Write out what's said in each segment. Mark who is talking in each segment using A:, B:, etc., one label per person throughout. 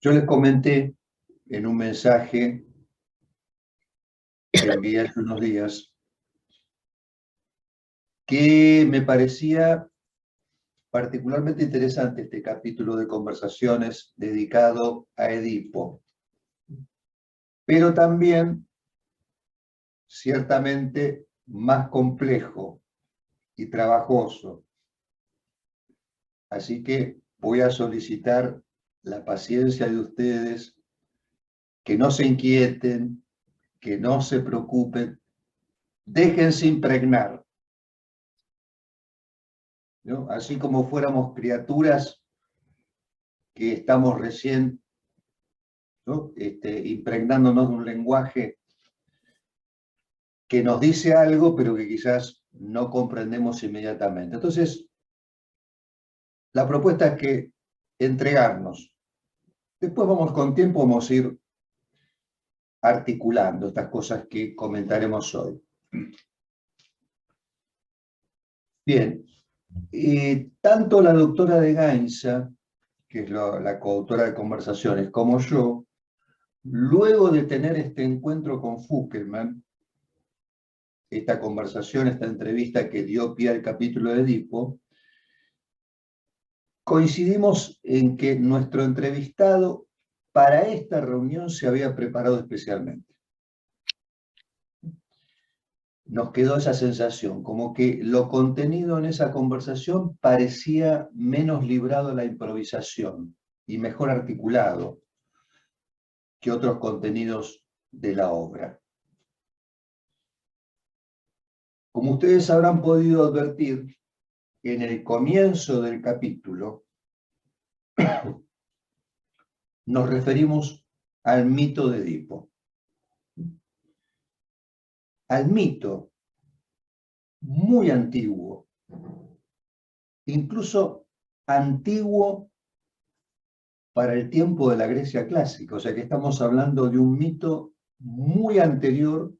A: Yo les comenté en un mensaje que envié hace unos días que me parecía particularmente interesante este capítulo de conversaciones dedicado a Edipo, pero también ciertamente más complejo y trabajoso. Así que voy a solicitar la paciencia de ustedes, que no se inquieten, que no se preocupen, déjense impregnar, ¿no? Así como fuéramos criaturas que estamos recién, ¿no? Impregnándonos de un lenguaje que nos dice algo, pero que quizás no comprendemos inmediatamente. Entonces, la propuesta es que entregarnos. Después con tiempo vamos a ir articulando estas cosas que comentaremos hoy. Bien, tanto la doctora de Gainza, que es la coautora de Conversaciones, como yo, luego de tener este encuentro con Fuckelman, esta conversación, esta entrevista que dio pie al capítulo de Edipo, coincidimos en que nuestro entrevistado para esta reunión se había preparado especialmente. Nos quedó esa sensación, como que lo contenido en esa conversación parecía menos librado a la improvisación y mejor articulado que otros contenidos de la obra. Como ustedes habrán podido advertir, en el comienzo del capítulo nos referimos al mito de Edipo. Al mito muy antiguo, incluso antiguo para el tiempo de la Grecia clásica, o sea que estamos hablando de un mito muy anterior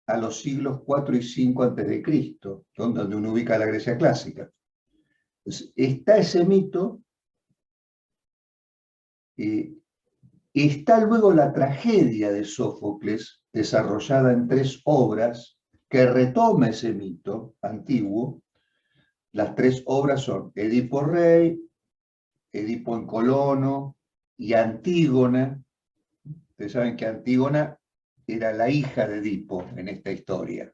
A: a los siglos 4 y 5 a.C., donde uno ubica la Grecia clásica. Entonces, está ese mito, está luego la tragedia de Sófocles, desarrollada en 3 obras, que retoma ese mito antiguo. Las 3 obras son Edipo Rey, Edipo en Colono y Antígona. Ustedes saben que Antígona era la hija de Edipo en esta historia.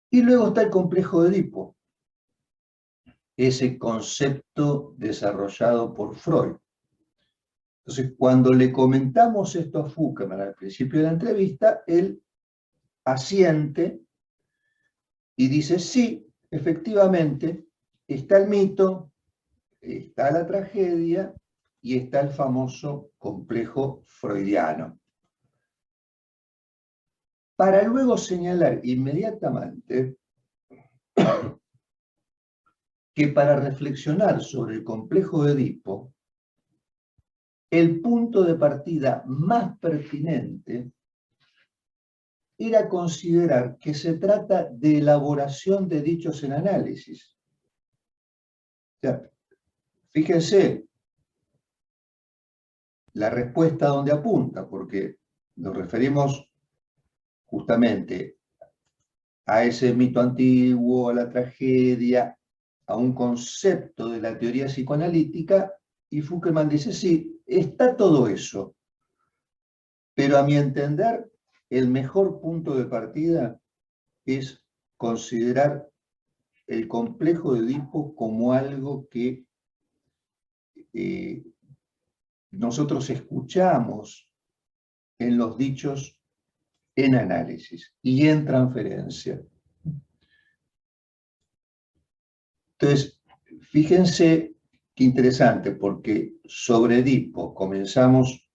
A: Y luego está el complejo de Edipo, ese concepto desarrollado por Freud. Entonces, cuando le comentamos esto a Fuckelman al principio de la entrevista, él asiente y dice, sí, efectivamente, está el mito, está la tragedia y está el famoso complejo freudiano. Para luego señalar inmediatamente que para reflexionar sobre el complejo de Edipo, el punto de partida más pertinente era considerar que se trata de elaboración de dichos en análisis. O sea, fíjense la respuesta donde apunta, porque nos referimos justamente a ese mito antiguo, a la tragedia, a un concepto de la teoría psicoanalítica, y Fuckelman dice, sí, está todo eso, pero a mi entender, el mejor punto de partida es considerar el complejo de Edipo como algo que nosotros escuchamos en los dichos en análisis y en transferencia. Entonces, fíjense qué interesante, porque sobre Edipo comenzamos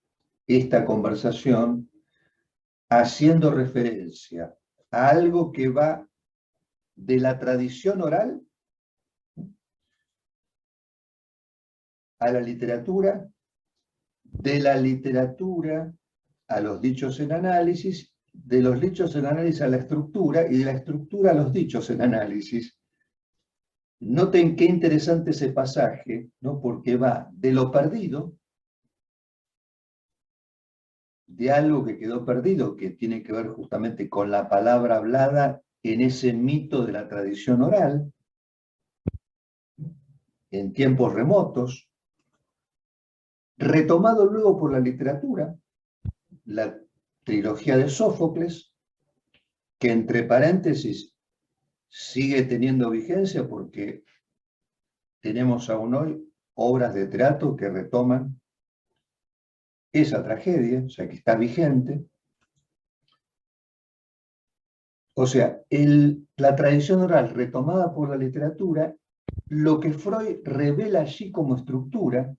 A: esta conversación haciendo referencia a algo que va de la tradición oral a la literatura, de la literatura a los dichos en análisis, de los dichos en análisis a la estructura y de la estructura a los dichos en análisis. Noten qué interesante ese pasaje, ¿no? Porque va de lo perdido, de algo que quedó perdido, que tiene que ver justamente con la palabra hablada en ese mito de la tradición oral, en tiempos remotos, retomado luego por la literatura, la trilogía de Sófocles, que entre paréntesis sigue teniendo vigencia porque tenemos aún hoy obras de teatro que retoman esa tragedia, o sea que está vigente. O sea, la tradición oral retomada por la literatura, lo que Freud revela allí como estructura,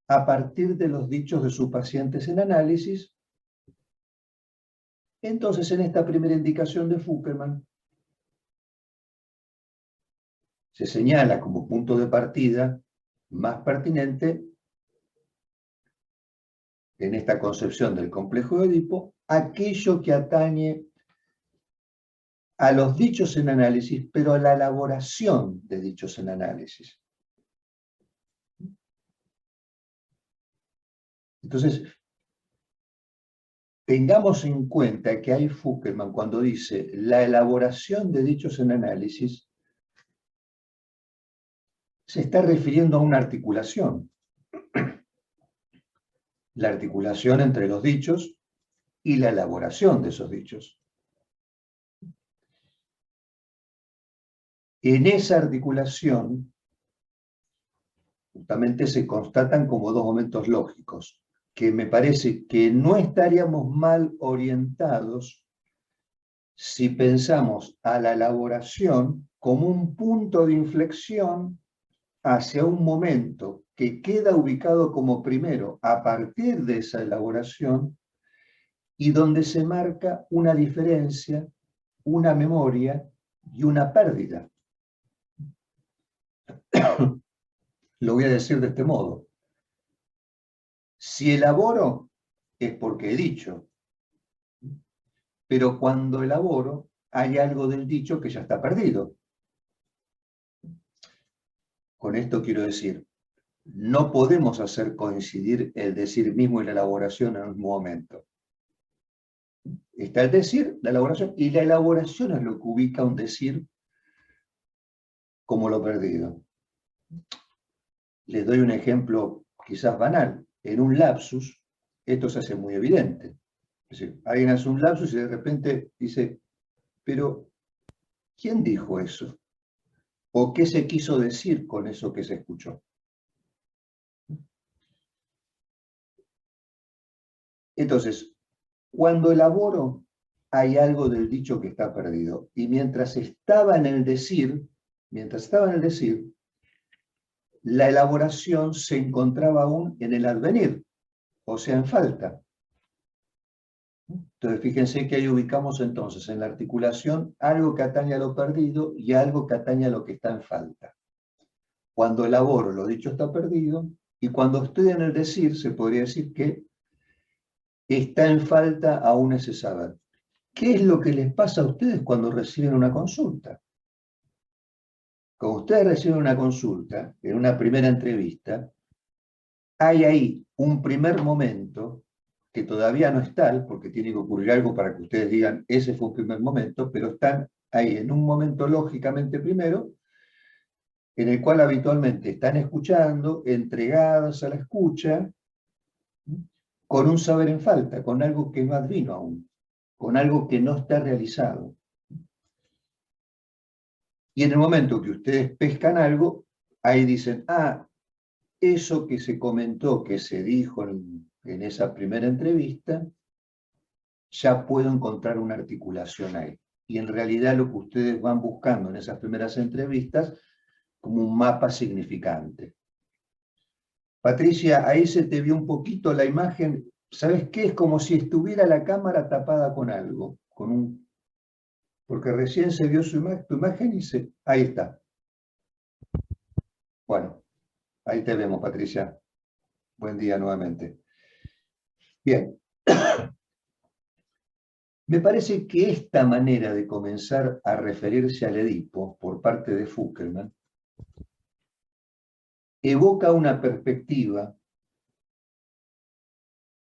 A: a partir de los dichos de sus pacientes en análisis. Entonces, en esta primera indicación de Fuckelman, se señala como punto de partida más pertinente, en esta concepción del complejo de Edipo, aquello que atañe a los dichos en análisis, pero a la elaboración de dichos en análisis. Entonces, tengamos en cuenta que hay Fuckelman, cuando dice la elaboración de dichos en análisis, se está refiriendo a una articulación. La articulación entre los dichos y la elaboración de esos dichos. En esa articulación, justamente se constatan como dos momentos lógicos, que me parece que no estaríamos mal orientados si pensamos a la elaboración como un punto de inflexión hacia un momento que queda ubicado como primero a partir de esa elaboración y donde se marca una diferencia, una memoria y una pérdida. Lo voy a decir de este modo. Si elaboro es porque he dicho, pero cuando elaboro hay algo del dicho que ya está perdido. Con esto quiero decir, no podemos hacer coincidir el decir mismo y la elaboración en un mismo momento. Está el decir, la elaboración, y la elaboración es lo que ubica un decir como lo perdido. Les doy un ejemplo quizás banal. En un lapsus, esto se hace muy evidente. Es decir, alguien hace un lapsus y de repente dice, pero ¿quién dijo eso? ¿O qué se quiso decir con eso que se escuchó? Entonces, cuando elaboro, hay algo del dicho que está perdido. Y mientras estaba en el decir, la elaboración se encontraba aún en el advenir, o sea, en falta. Entonces, fíjense que ahí ubicamos entonces en la articulación algo que atañe a lo perdido y algo que atañe a lo que está en falta. Cuando elaboro, lo dicho está perdido, y cuando estoy en el decir, se podría decir que está en falta aún ese saber. ¿Qué es lo que les pasa a ustedes cuando reciben una consulta? Cuando ustedes reciben una consulta, en una primera entrevista, hay ahí un primer momento que todavía no es tal, porque tiene que ocurrir algo para que ustedes digan, ese fue un primer momento, pero están ahí en un momento lógicamente primero, en el cual habitualmente están escuchando, entregadas a la escucha, con un saber en falta, con algo que no advino aún, con algo que no está realizado. Y en el momento que ustedes pescan algo, ahí dicen, ah, eso que se comentó, que se dijo en esa primera entrevista, ya puedo encontrar una articulación ahí. Y en realidad lo que ustedes van buscando en esas primeras entrevistas, como un mapa significante. Patricia, ahí se te vio un poquito la imagen, ¿sabes qué? Es como si estuviera la cámara tapada con algo, porque recién se vio tu imagen y ahí está. Bueno, ahí te vemos, Patricia. Buen día nuevamente. Bien. Me parece que esta manera de comenzar a referirse al Edipo por parte de Fuckelman evoca una perspectiva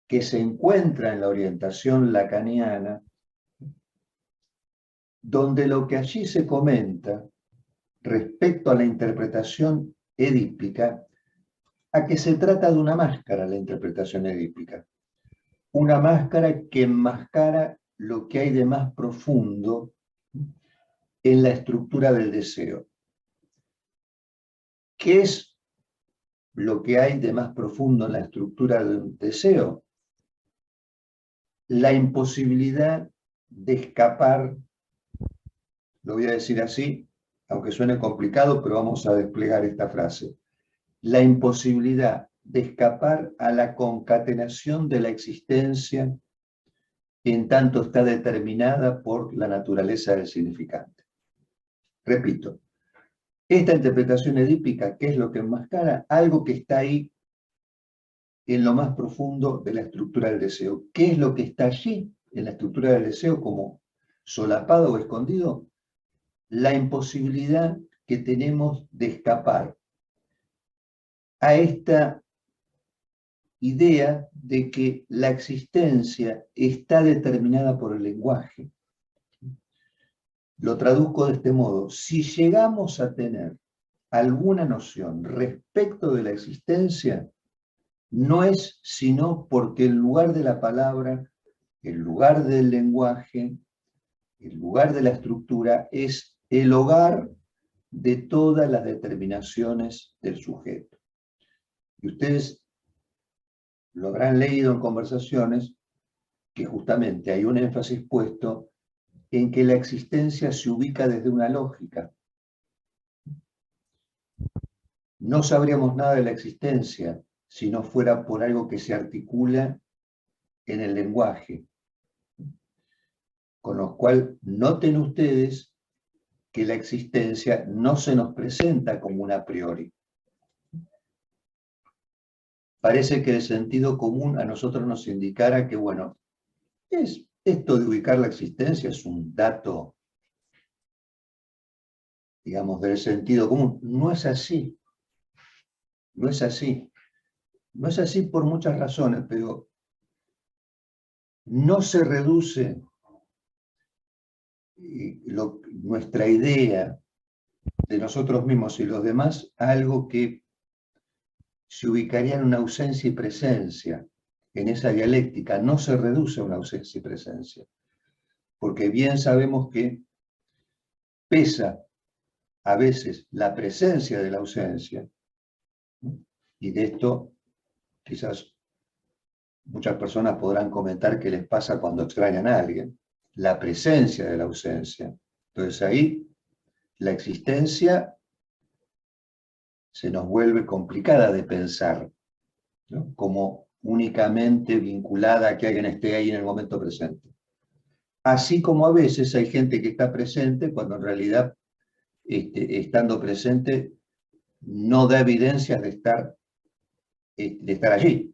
A: que se encuentra en la orientación lacaniana, donde lo que allí se comenta respecto a la interpretación edípica, a que se trata de una máscara la interpretación edípica. Una máscara que enmascara lo que hay de más profundo en la estructura del deseo. ¿Qué es lo que hay de más profundo en la estructura de un deseo? La imposibilidad de escapar, lo voy a decir así, aunque suene complicado, pero vamos a desplegar esta frase. La imposibilidad de escapar a la concatenación de la existencia en tanto está determinada por la naturaleza del significante. Repito, esta interpretación edípica, ¿qué es lo que enmascara? Algo que está ahí en lo más profundo de la estructura del deseo. ¿Qué es lo que está allí en la estructura del deseo como solapado o escondido? La imposibilidad que tenemos de escapar a esta idea de que la existencia está determinada por el lenguaje. Lo traduzco de este modo: si llegamos a tener alguna noción respecto de la existencia, no es sino porque el lugar de la palabra, el lugar del lenguaje, el lugar de la estructura es el hogar de todas las determinaciones del sujeto. Y ustedes lo habrán leído en conversaciones que justamente hay un énfasis puesto en que la existencia se ubica desde una lógica. No sabríamos nada de la existencia si no fuera por algo que se articula en el lenguaje. Con lo cual, noten ustedes que la existencia no se nos presenta como un a priori. Parece que el sentido común a nosotros nos indicara que, bueno, esto de ubicar la existencia es un dato, digamos, del sentido común. No es así. No es así. No es así por muchas razones, pero no se reduce nuestra idea de nosotros mismos y los demás a algo que se ubicaría en una ausencia y presencia. En esa dialéctica no se reduce a una ausencia y presencia, porque bien sabemos que pesa a veces la presencia de la ausencia, y de esto quizás muchas personas podrán comentar qué les pasa cuando extrañan a alguien, la presencia de la ausencia. Entonces ahí la existencia se nos vuelve complicada de pensar, ¿no? Como únicamente vinculada a que alguien esté ahí en el momento presente. Así como a veces hay gente que está presente cuando en realidad, estando presente, no da evidencias de estar allí.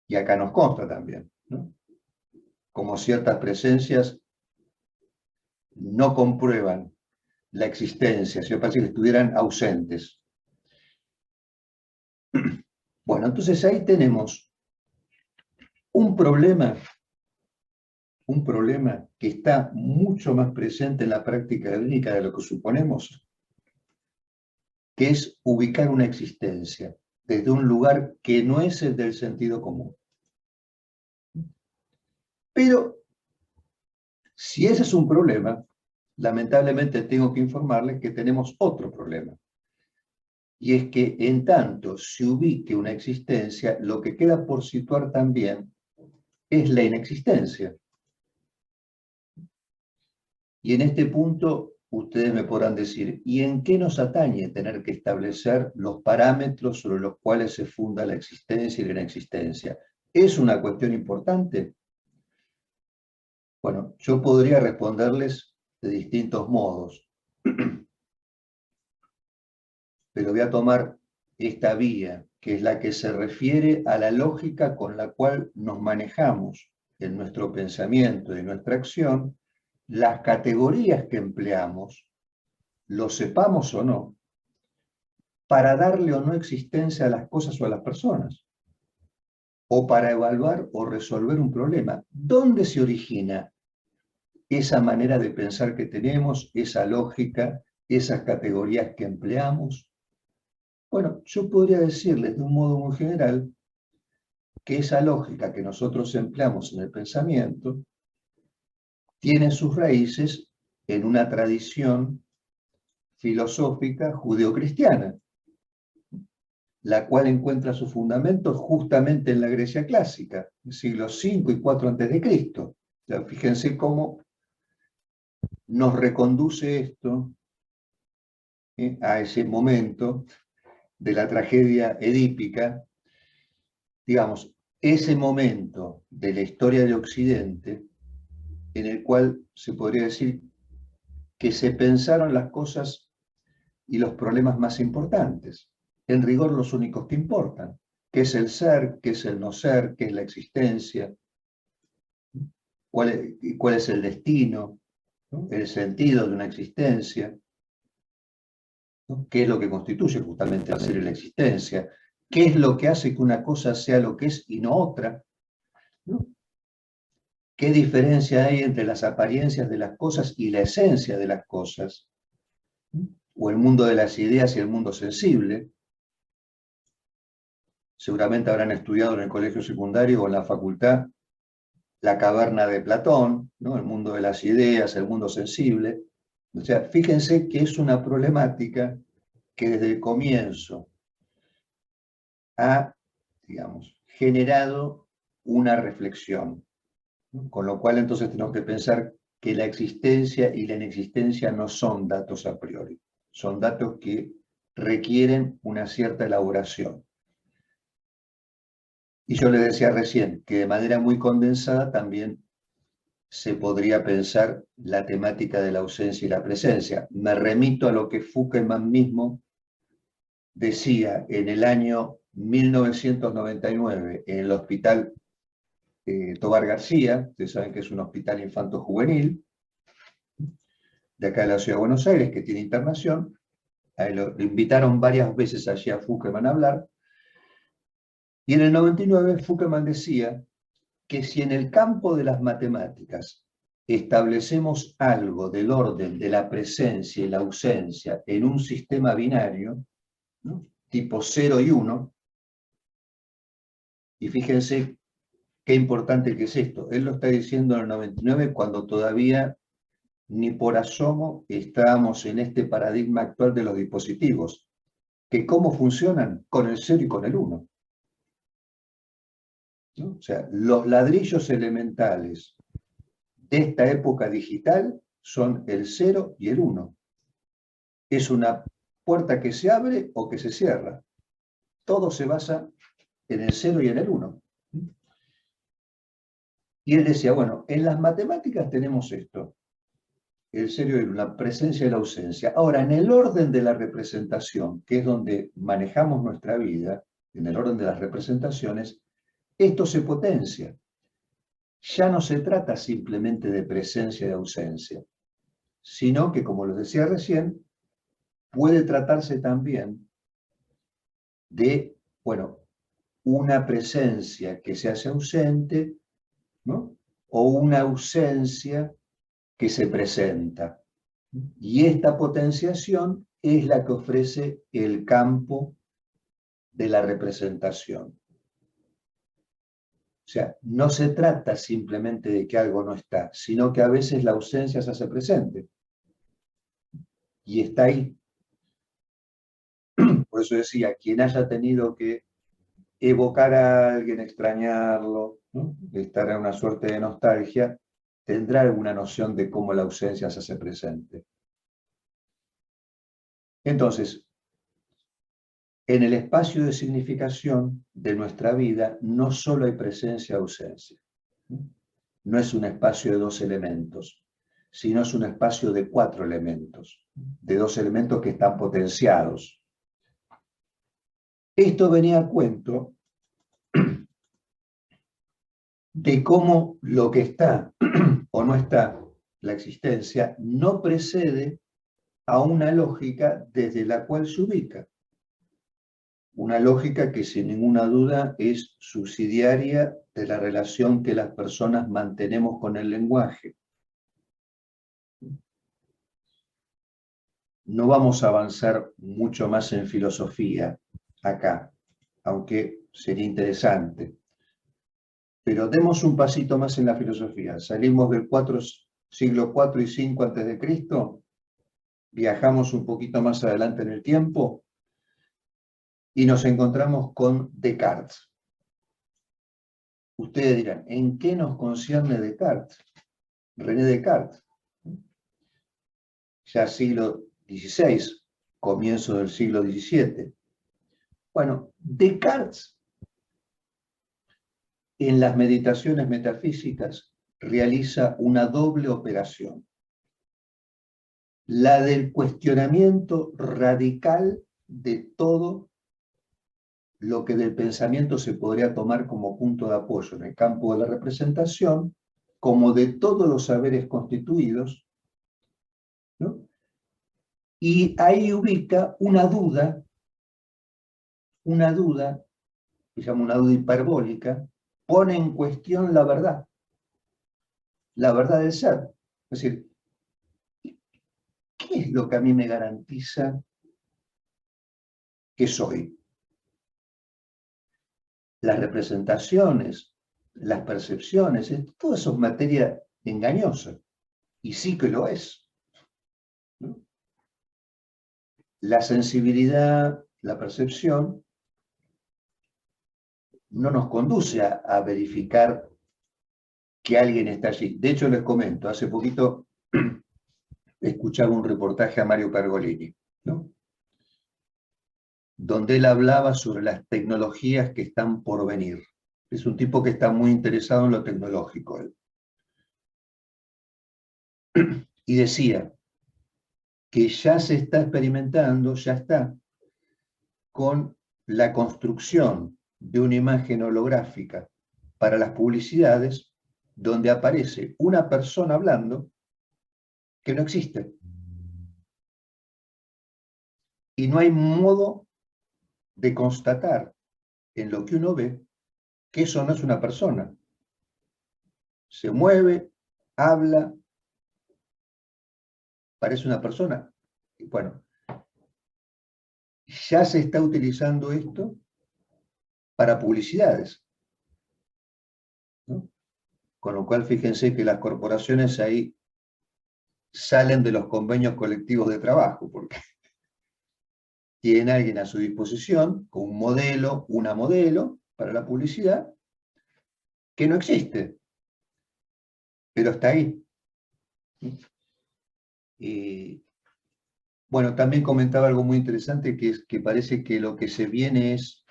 A: Y acá nos consta también, ¿no? Como ciertas presencias no comprueban la existencia, sino parece que estuvieran ausentes. Bueno, entonces ahí tenemos un problema que está mucho más presente en la práctica clínica de lo que suponemos, que es ubicar una existencia desde un lugar que no es el del sentido común. Pero, si ese es un problema, lamentablemente tengo que informarles que tenemos otro problema. Y es que en tanto se ubique una existencia, lo que queda por situar también es la inexistencia. Y en este punto ustedes me podrán decir, ¿y en qué nos atañe tener que establecer los parámetros sobre los cuales se funda la existencia y la inexistencia? ¿Es una cuestión importante? Bueno, yo podría responderles de distintos modos, pero voy a tomar esta vía, que es la que se refiere a la lógica con la cual nos manejamos en nuestro pensamiento y en nuestra acción, las categorías que empleamos, lo sepamos o no, para darle o no existencia a las cosas o a las personas, o para evaluar o resolver un problema. ¿Dónde se origina esa manera de pensar que tenemos, esa lógica, esas categorías que empleamos? Bueno, yo podría decirles de un modo muy general que esa lógica que nosotros empleamos en el pensamiento tiene sus raíces en una tradición filosófica judeocristiana, la cual encuentra sus fundamentos justamente en la Grecia clásica, siglos 5 y 4 a.C. O sea, fíjense cómo nos reconduce esto a ese momento de la tragedia edípica, digamos, ese momento de la historia de Occidente en el cual se podría decir que se pensaron las cosas y los problemas más importantes, en rigor los únicos que importan, qué es el ser, qué es el no ser, qué es la existencia, cuál es el destino, ¿no? El sentido de una existencia, ¿no? ¿Qué es lo que constituye justamente el ser y la existencia? ¿Qué es lo que hace que una cosa sea lo que es y no otra? ¿No? ¿Qué diferencia hay entre las apariencias de las cosas y la esencia de las cosas? ¿No? O el mundo de las ideas y el mundo sensible. Seguramente habrán estudiado en el colegio secundario o en la facultad la caverna de Platón, ¿no? El mundo de las ideas, el mundo sensible. O sea, fíjense que es una problemática que desde el comienzo ha, digamos, generado una reflexión, ¿no? Con lo cual entonces tenemos que pensar que la existencia y la inexistencia no son datos a priori, son datos que requieren una cierta elaboración. Y yo les decía recién que de manera muy condensada también se podría pensar la temática de la ausencia y la presencia. Me remito a lo que Fukuyama mismo decía en el año 1999 en el hospital Tobar García. Ustedes saben que es un hospital infanto-juvenil de acá de la Ciudad de Buenos Aires, que tiene internación. Lo invitaron varias veces allí a Fukuyama a hablar. Y en el 99 Fukuyama decía que si en el campo de las matemáticas establecemos algo del orden de la presencia y la ausencia en un sistema binario, ¿no? Tipo 0 y 1, y fíjense qué importante que es esto. Él lo está diciendo en el 99 cuando todavía ni por asomo estábamos en este paradigma actual de los dispositivos, que cómo funcionan con el 0 y con el 1. ¿No? O sea, los ladrillos elementales de esta época digital son el 0 y el 1. Es una puerta que se abre o que se cierra. Todo se basa en el 0 y en el 1. Y él decía, bueno, en las matemáticas tenemos esto, el 0 y el 1, la presencia y la ausencia. Ahora, en el orden de la representación, que es donde manejamos nuestra vida, en el orden de las representaciones, esto se potencia. Ya no se trata simplemente de presencia y de ausencia, sino que, como les decía recién, puede tratarse también de, bueno, una presencia que se hace ausente, ¿no? O una ausencia que se presenta. Y esta potenciación es la que ofrece el campo de la representación. O sea, no se trata simplemente de que algo no está, sino que a veces la ausencia se hace presente. Y está ahí. Por eso decía, quien haya tenido que evocar a alguien, extrañarlo, ¿no? Estar en una suerte de nostalgia, tendrá alguna noción de cómo la ausencia se hace presente. Entonces, en el espacio de significación de nuestra vida no solo hay presencia y ausencia. No es un espacio de dos elementos, sino es un espacio de cuatro elementos, de dos elementos que están potenciados. Esto venía a cuento de cómo lo que está o no está, la existencia, no precede a una lógica desde la cual se ubica. una lógica que sin ninguna duda es subsidiaria de la relación que las personas mantenemos con el lenguaje. No vamos a avanzar mucho más en filosofía acá, aunque sería interesante. Pero demos un pasito más en la filosofía. Salimos del siglo IV y V antes de Cristo, viajamos un poquito más adelante en el tiempo y nos encontramos con Descartes. Ustedes dirán, ¿en qué nos concierne Descartes? René Descartes. Ya siglo XVI, comienzo del siglo XVII. Bueno, Descartes, en las meditaciones metafísicas, realiza una doble operación. La del cuestionamiento radical de todo lo que del pensamiento se podría tomar como punto de apoyo en el campo de la representación, como de todos los saberes constituidos, ¿no? Y ahí ubica una duda, que se llama una duda hiperbólica, pone en cuestión la verdad del ser. Es decir, ¿qué es lo que a mí me garantiza que soy? Las representaciones, las percepciones, todo eso es materia engañosa, y sí que lo es, ¿no? La sensibilidad, la percepción, no nos conduce a verificar que alguien está allí. De hecho, les comento, hace poquito escuchaba un reportaje a Mario Pergolini, ¿no? Donde él hablaba sobre las tecnologías que están por venir. Es un tipo que está muy interesado en lo tecnológico. Y decía que ya se está experimentando, ya está, con la construcción de una imagen holográfica para las publicidades, donde aparece una persona hablando que no existe. Y no hay modo de constatar en lo que uno ve que eso no es una persona. Se mueve, habla, parece una persona. Y bueno, ya se está utilizando esto para publicidades, ¿no? Con lo cual, fíjense que las corporaciones ahí salen de los convenios colectivos de trabajo, porque tienen a alguien a su disposición con un modelo, una modelo para la publicidad, que no existe, pero está ahí. Y bueno, también comentaba algo muy interesante, que es que parece que lo que se viene es,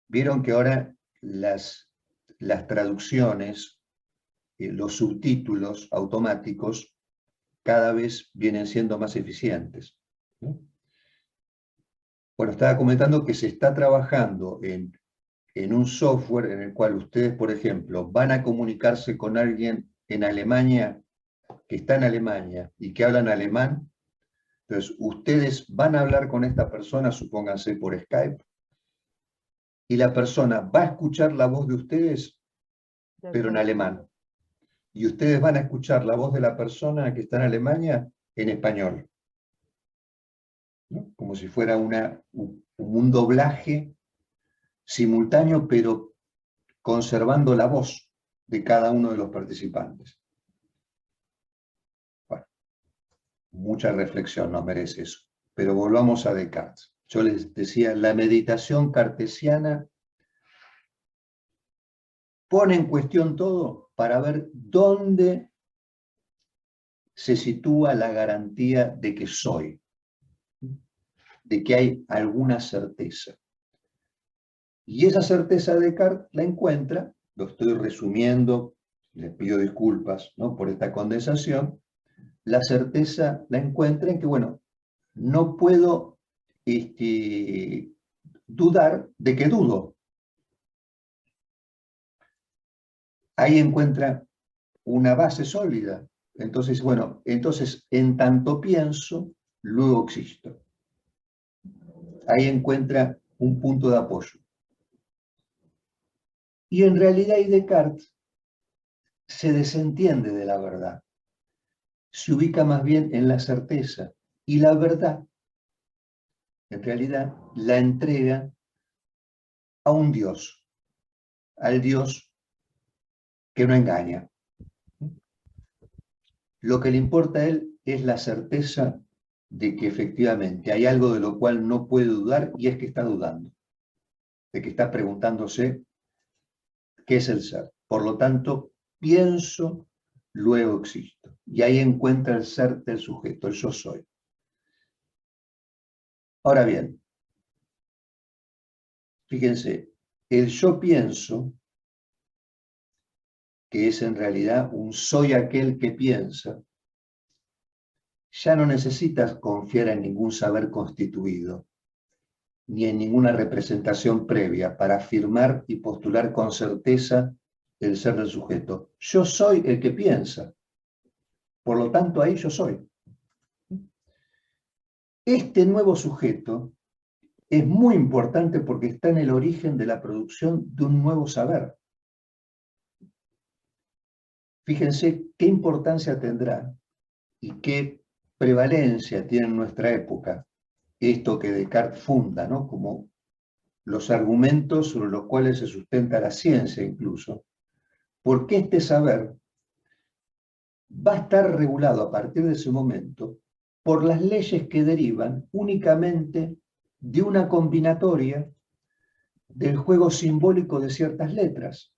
A: vieron que ahora las traducciones, los subtítulos automáticos, cada vez vienen siendo más eficientes, ¿no? Bueno, estaba comentando que se está trabajando en un software en el cual ustedes, por ejemplo, van a comunicarse con alguien en Alemania, que está en Alemania y que hablan alemán. Entonces, ustedes van a hablar con esta persona, supónganse por Skype, y la persona va a escuchar la voz de ustedes, pero en alemán. Y ustedes van a escuchar la voz de la persona que está en Alemania en español, ¿no? Como si fuera un doblaje simultáneo, pero conservando la voz de cada uno de los participantes. Bueno, mucha reflexión nos merece eso. Pero volvamos a Descartes. Yo les decía, la meditación cartesiana pone en cuestión todo para ver dónde se sitúa la garantía de que soy, de que hay alguna certeza. Y esa certeza Descartes la encuentra, lo estoy resumiendo, les pido disculpas, ¿no?, por esta condensación, la certeza la encuentra en que, bueno, no puedo dudar de que dudo. Ahí encuentra una base sólida. Entonces, bueno, entonces en tanto pienso, luego existo. ahí encuentra un punto de apoyo. Y en realidad, y Descartes se desentiende de la verdad, se ubica más bien en la certeza, y la verdad, en realidad, la entrega a un Dios, al Dios que no engaña. Lo que le importa a él es la certeza de que efectivamente hay algo de lo cual no puede dudar, y es que está dudando, de que está preguntándose qué es el ser. Por lo tanto, pienso, luego existo. Y ahí encuentra el ser del sujeto, el yo soy. Ahora bien, fíjense, el yo pienso, que es en realidad un soy aquel que piensa, ya no necesitas confiar en ningún saber constituido, ni en ninguna representación previa para afirmar y postular con certeza el ser del sujeto. Yo soy el que piensa, por lo tanto ahí yo soy. Este nuevo sujeto es muy importante porque está en el origen de la producción de un nuevo saber. Fíjense qué importancia tendrá y qué prevalencia tiene en nuestra época esto que Descartes funda, ¿no? Como los argumentos sobre los cuales se sustenta la ciencia incluso, porque este saber va a estar regulado a partir de ese momento por las leyes que derivan únicamente de una combinatoria del juego simbólico de ciertas letras.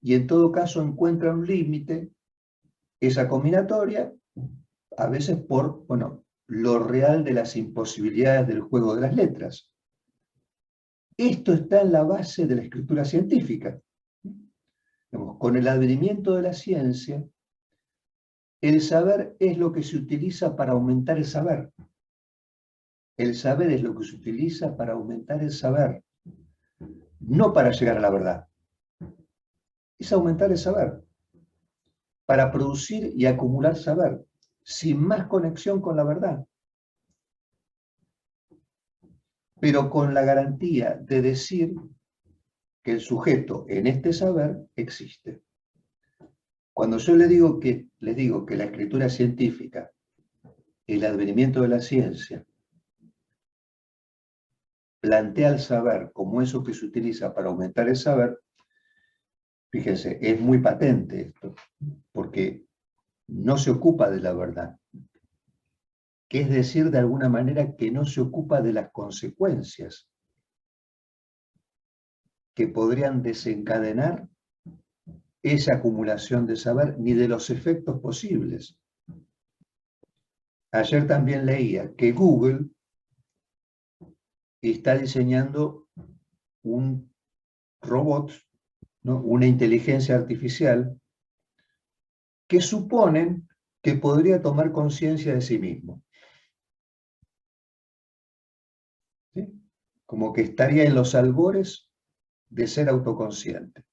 A: Y en todo caso encuentra un límite esa combinatoria, a veces por, bueno, lo real de las imposibilidades del juego de las letras. Esto está en la base de la escritura científica. Con el advenimiento de la ciencia, el saber es lo que se utiliza para aumentar el saber. El saber es lo que se utiliza para aumentar el saber, no para llegar a la verdad. Es aumentar el saber, para producir y acumular saber, sin más conexión con la verdad, pero con la garantía de decir que el sujeto en este saber existe. Cuando yo les digo que la escritura científica, el advenimiento de la ciencia, plantea el saber como eso que se utiliza para aumentar el saber, fíjense, es muy patente esto, porque no se ocupa de la verdad, que es decir, de alguna manera, que no se ocupa de las consecuencias que podrían desencadenar esa acumulación de saber, ni de los efectos posibles. Ayer también leía que Google está diseñando un robot, ¿no? Una inteligencia artificial, que suponen que podría tomar conciencia de sí mismo. ¿Sí? Como que estaría en los albores de ser autoconsciente.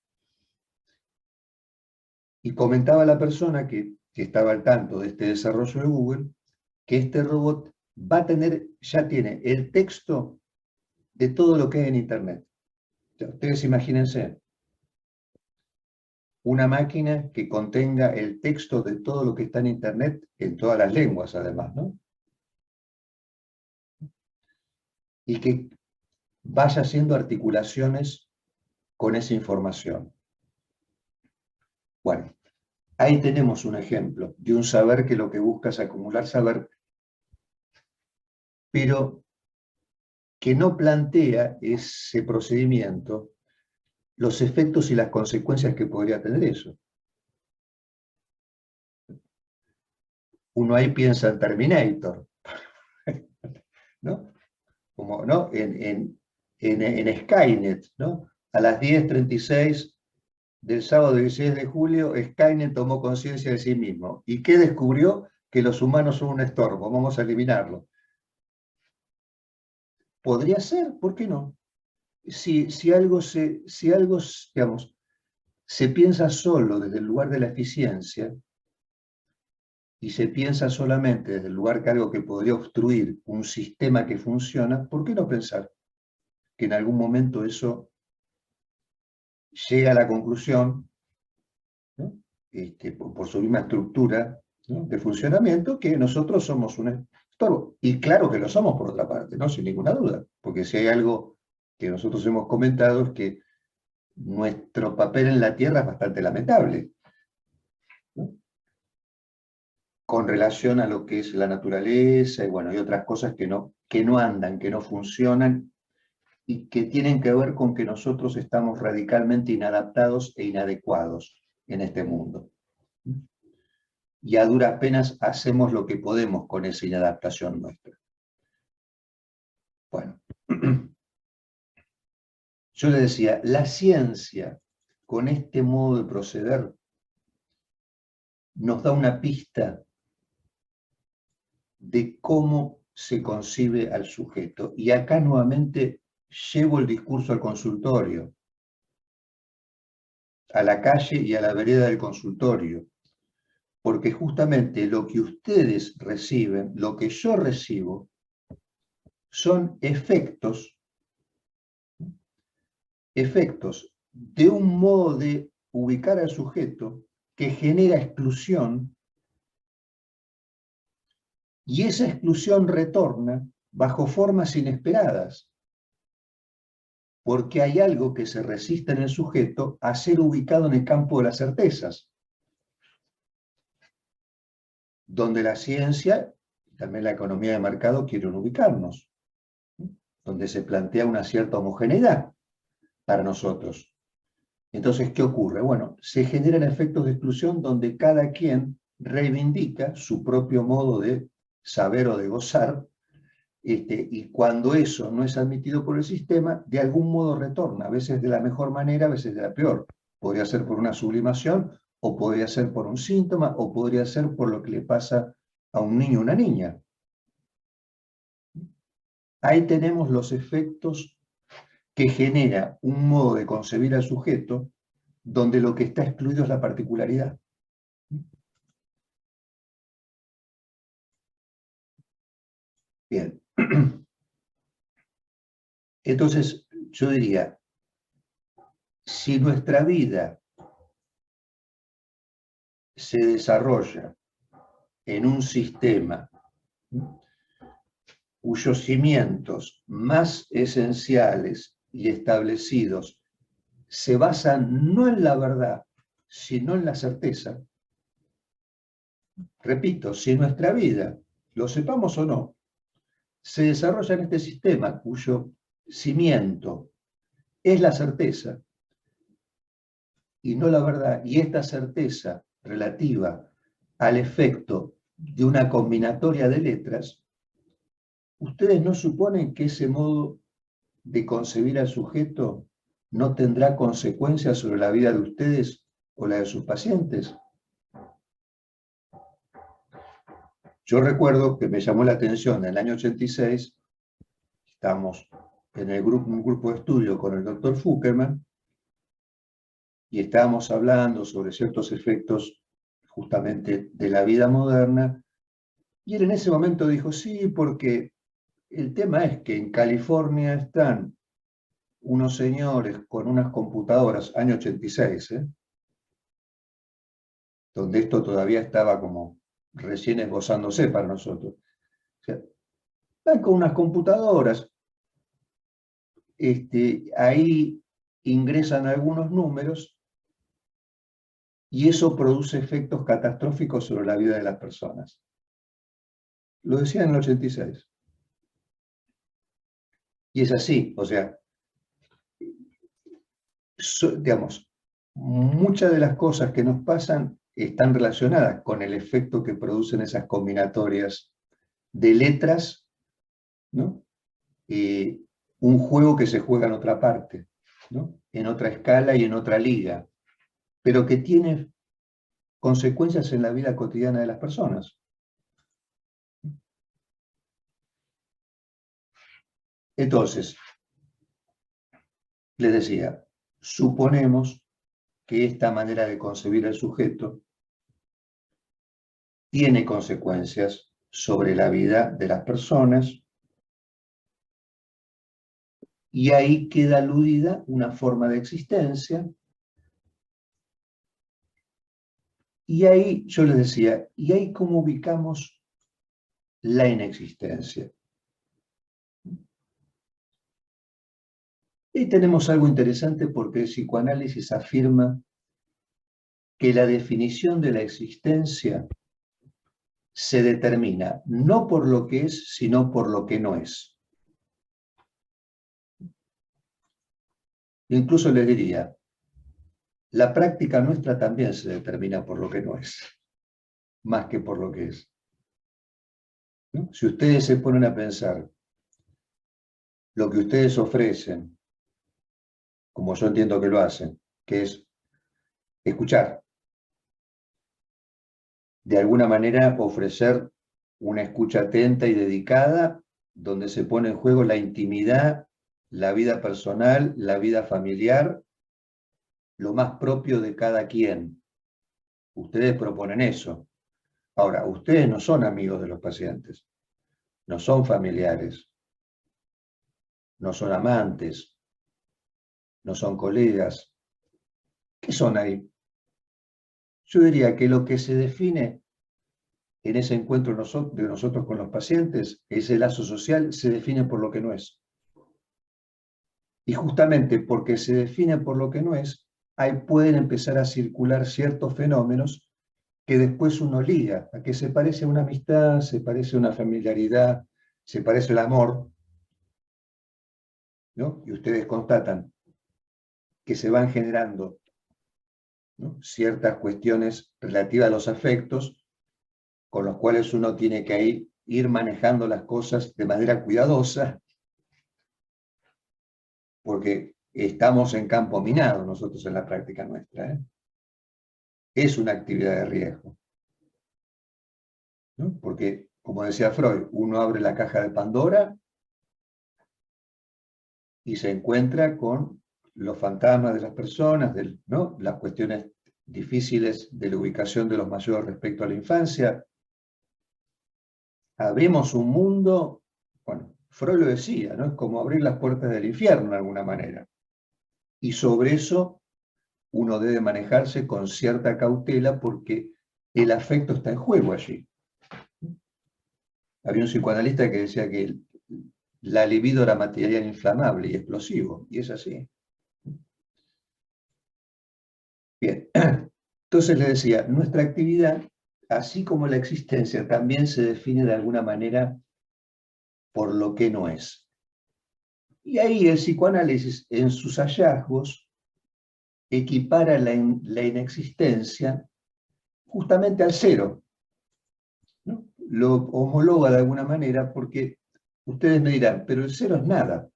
A: Y comentaba la persona que estaba al tanto de este desarrollo de Google, que este robot va a tener, ya tiene el texto de todo lo que hay en Internet. O sea, ustedes imagínense una máquina que contenga el texto de todo lo que está en Internet, en todas las lenguas además, ¿no? Y que vaya haciendo articulaciones con esa información. Bueno, ahí tenemos un ejemplo de un saber que lo que busca es acumular saber, pero que no plantea ese procedimiento, los efectos y las consecuencias que podría tener eso. Uno ahí piensa en Terminator, ¿no? Como, ¿no? En Skynet, ¿no? A las 10:36 del sábado 16 de julio, Skynet tomó conciencia de sí mismo. ¿Y qué descubrió? Que los humanos son un estorbo, vamos a eliminarlo. Podría ser, ¿por qué no? Si algo, digamos, se piensa solo desde el lugar de la eficiencia, y se piensa solamente desde el lugar que algo que podría obstruir un sistema que funciona, ¿por qué no pensar que en algún momento eso llega a la conclusión, ¿no? Por su misma estructura, ¿no?, de funcionamiento, que nosotros somos un estorbo? Y claro que lo somos por otra parte, ¿no?, sin ninguna duda, porque si hay algo que nosotros hemos comentado es que nuestro papel en la Tierra es bastante lamentable, ¿no?, con relación a lo que es la naturaleza y, bueno, y otras cosas que no andan, que no funcionan y que tienen que ver con que nosotros estamos radicalmente inadaptados e inadecuados en este mundo. Y a duras penas hacemos lo que podemos con esa inadaptación nuestra. Bueno, yo le decía, la ciencia, con este modo de proceder, nos da una pista de cómo se concibe al sujeto. Y acá nuevamente llevo el discurso al consultorio, a la calle y a la vereda del consultorio, porque justamente lo que ustedes reciben, lo que yo recibo, son efectos de un modo de ubicar al sujeto que genera exclusión, y esa exclusión retorna bajo formas inesperadas, porque hay algo que se resiste en el sujeto a ser ubicado en el campo de las certezas, donde la ciencia y también la economía de mercado quieren ubicarnos, donde se plantea una cierta homogeneidad para nosotros. Entonces, ¿qué ocurre? Bueno, se generan efectos de exclusión donde cada quien reivindica su propio modo de saber o de gozar, y cuando eso no es admitido por el sistema, de algún modo retorna, a veces de la mejor manera, a veces de la peor. Podría ser por una sublimación, o podría ser por un síntoma, o podría ser por lo que le pasa a un niño o una niña. Ahí tenemos los efectos que genera un modo de concebir al sujeto donde lo que está excluido es la particularidad. Bien. Entonces, yo diría, si nuestra vida se desarrolla en un sistema cuyos cimientos más esenciales y establecidos se basan no en la verdad, sino en la certeza. Repito, si nuestra vida, lo sepamos o no, se desarrolla en este sistema cuyo cimiento es la certeza y no la verdad, y esta certeza relativa al efecto de una combinatoria de letras, ¿ustedes no suponen que ese modo de concebir al sujeto no tendrá consecuencias sobre la vida de ustedes o la de sus pacientes? Yo recuerdo que me llamó la atención en el año 86, estamos en un grupo de estudio con el doctor Fuckerman, y estábamos hablando sobre ciertos efectos justamente de la vida moderna, y él en ese momento dijo, sí, porque el tema es que en California están unos señores con unas computadoras, año 86, donde esto todavía estaba como recién esbozándose para nosotros. O sea, están con unas computadoras, ahí ingresan algunos números y eso produce efectos catastróficos sobre la vida de las personas. Lo decía en el 86. Y es así, o sea, digamos, muchas de las cosas que nos pasan están relacionadas con el efecto que producen esas combinatorias de letras, ¿no? Un juego que se juega en otra parte, ¿no?, en otra escala y en otra liga, pero que tiene consecuencias en la vida cotidiana de las personas. Entonces, les decía, suponemos que esta manera de concebir al sujeto tiene consecuencias sobre la vida de las personas, y ahí queda aludida una forma de existencia. Y ahí, yo les decía, ¿y ahí cómo ubicamos la inexistencia? Y tenemos algo interesante porque el psicoanálisis afirma que la definición de la existencia se determina no por lo que es, sino por lo que no es. Incluso les diría, la práctica nuestra también se determina por lo que no es, más que por lo que es, ¿no? Si ustedes se ponen a pensar lo que ustedes ofrecen, como yo entiendo que lo hacen, que es escuchar, de alguna manera ofrecer una escucha atenta y dedicada, donde se pone en juego la intimidad, la vida personal, la vida familiar, lo más propio de cada quien. Ustedes proponen eso. Ahora, ustedes no son amigos de los pacientes, no son familiares, no son amantes, no son colegas. ¿Qué son ahí? Yo diría que lo que se define en ese encuentro de nosotros con los pacientes, ese lazo social, se define por lo que no es. Y justamente porque se define por lo que no es, ahí pueden empezar a circular ciertos fenómenos que después uno liga, a que se parece a una amistad, se parece a una familiaridad, se parece al amor, ¿no? Y ustedes constatan que se van generando, ¿no?, ciertas cuestiones relativas a los afectos, con los cuales uno tiene que ir manejando las cosas de manera cuidadosa, porque estamos en campo minado nosotros en la práctica nuestra, ¿eh? Es una actividad de riesgo, ¿no? Porque, como decía Freud, uno abre la caja de Pandora y se encuentra con los fantasmas de las personas, ¿no?, las cuestiones difíciles de la ubicación de los mayores respecto a la infancia. Abrimos un mundo, bueno, Freud lo decía, ¿no?, es como abrir las puertas del infierno de alguna manera. Y sobre eso uno debe manejarse con cierta cautela porque el afecto está en juego allí. Había un psicoanalista que decía que la libido era material inflamable y explosivo, y es así. Bien, entonces le decía, nuestra actividad, así como la existencia, también se define de alguna manera por lo que no es. Y ahí el psicoanálisis, en sus hallazgos, equipara la inexistencia justamente al cero, ¿no? Lo homologa de alguna manera porque ustedes me dirán, pero el cero es nada.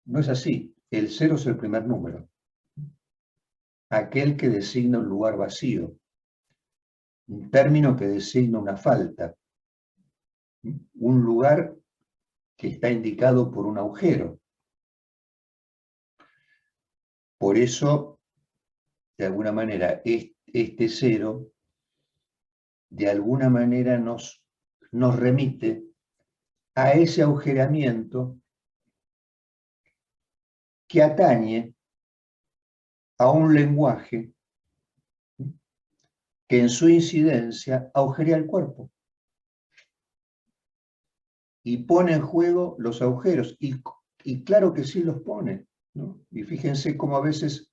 A: No es así. El cero es el primer número, aquel que designa un lugar vacío, un término que designa una falta, un lugar que está indicado por un agujero. Por eso, de alguna manera, este cero, de alguna manera nos remite a ese agujeramiento que atañe a un lenguaje que en su incidencia agujerea el cuerpo y pone en juego los agujeros, y claro que sí los pone, ¿no? Y fíjense cómo a veces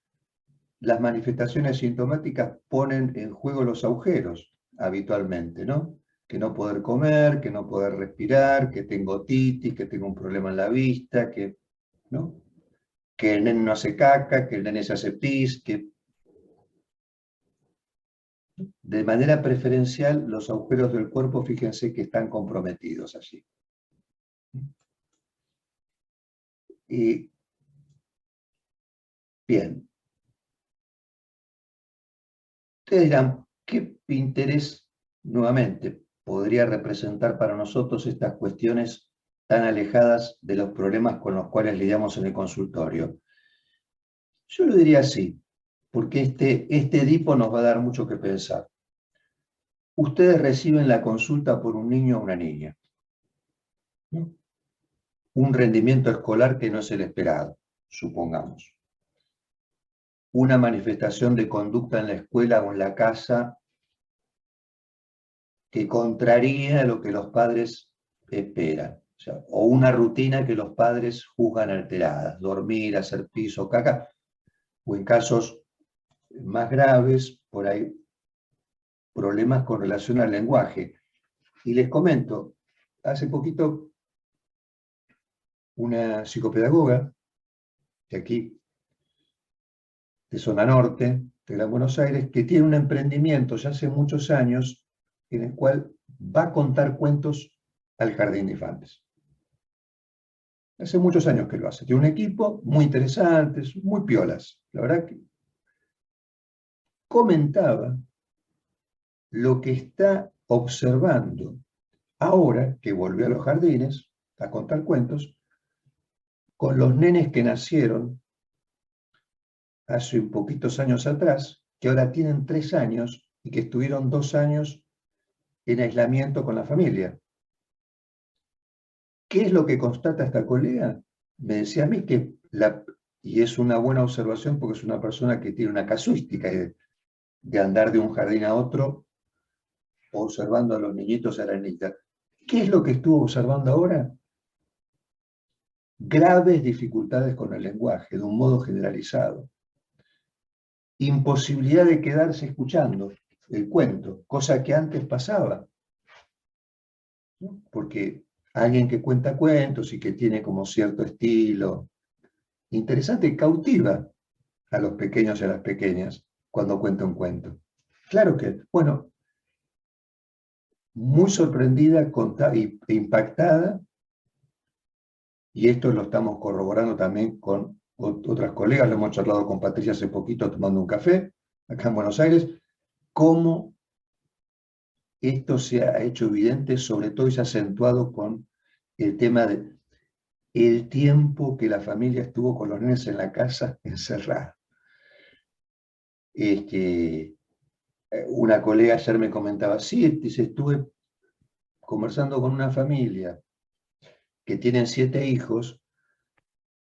A: las manifestaciones sintomáticas ponen en juego los agujeros habitualmente, ¿no? Que no poder comer, que no poder respirar, que tengo otitis, que tengo un problema en la vista, ¿no?, que el nene no hace caca, que el nene se hace pis, que de manera preferencial los agujeros del cuerpo, fíjense que están comprometidos allí. Y bien, ustedes dirán, ¿qué interés nuevamente podría representar para nosotros estas cuestiones tan alejadas de los problemas con los cuales lidiamos en el consultorio? Yo lo diría así, porque este Edipo nos va a dar mucho que pensar. ustedes reciben la consulta por un niño o una niña, ¿no? Un rendimiento escolar que no es el esperado, supongamos. Una manifestación de conducta en la escuela o en la casa que contraría lo que los padres esperan. O sea, o una rutina que los padres juzgan alterada, dormir, hacer piso, caca, o en casos más graves, por ahí, problemas con relación al lenguaje. Y les comento, hace poquito una psicopedagoga de aquí, de zona norte, de Gran Buenos Aires, que tiene un emprendimiento ya hace muchos años en el cual va a contar cuentos al jardín de infantes. Hace muchos años que lo hace. Tiene un equipo muy interesante, muy piolas. La verdad que comentaba lo que está observando ahora que volvió a los jardines a contar cuentos con los nenes que nacieron hace un poquitos años atrás, que ahora tienen 3 años y que estuvieron 2 años en aislamiento con la familia. ¿Qué es lo que constata esta colega? Me decía a mí que, y es una buena observación porque es una persona que tiene una casuística de andar de un jardín a otro observando a los niñitos y a las niñitas. ¿Qué es lo que estuvo observando ahora? Graves dificultades con el lenguaje, de un modo generalizado. Imposibilidad de quedarse escuchando el cuento, cosa que antes pasaba, ¿no? Porque alguien que cuenta cuentos y que tiene como cierto estilo interesante, cautiva a los pequeños y a las pequeñas cuando cuenta un cuento. Claro que, bueno, muy sorprendida e impactada, y esto lo estamos corroborando también con otras colegas, lo hemos charlado con Patricia hace poquito tomando un café, acá en Buenos Aires, cómo esto se ha hecho evidente, sobre todo y se ha acentuado con el tema de el tiempo que la familia estuvo con los nenes en la casa encerrada. Una colega ayer me comentaba, sí, dice, estuve conversando con una familia que tienen 7 hijos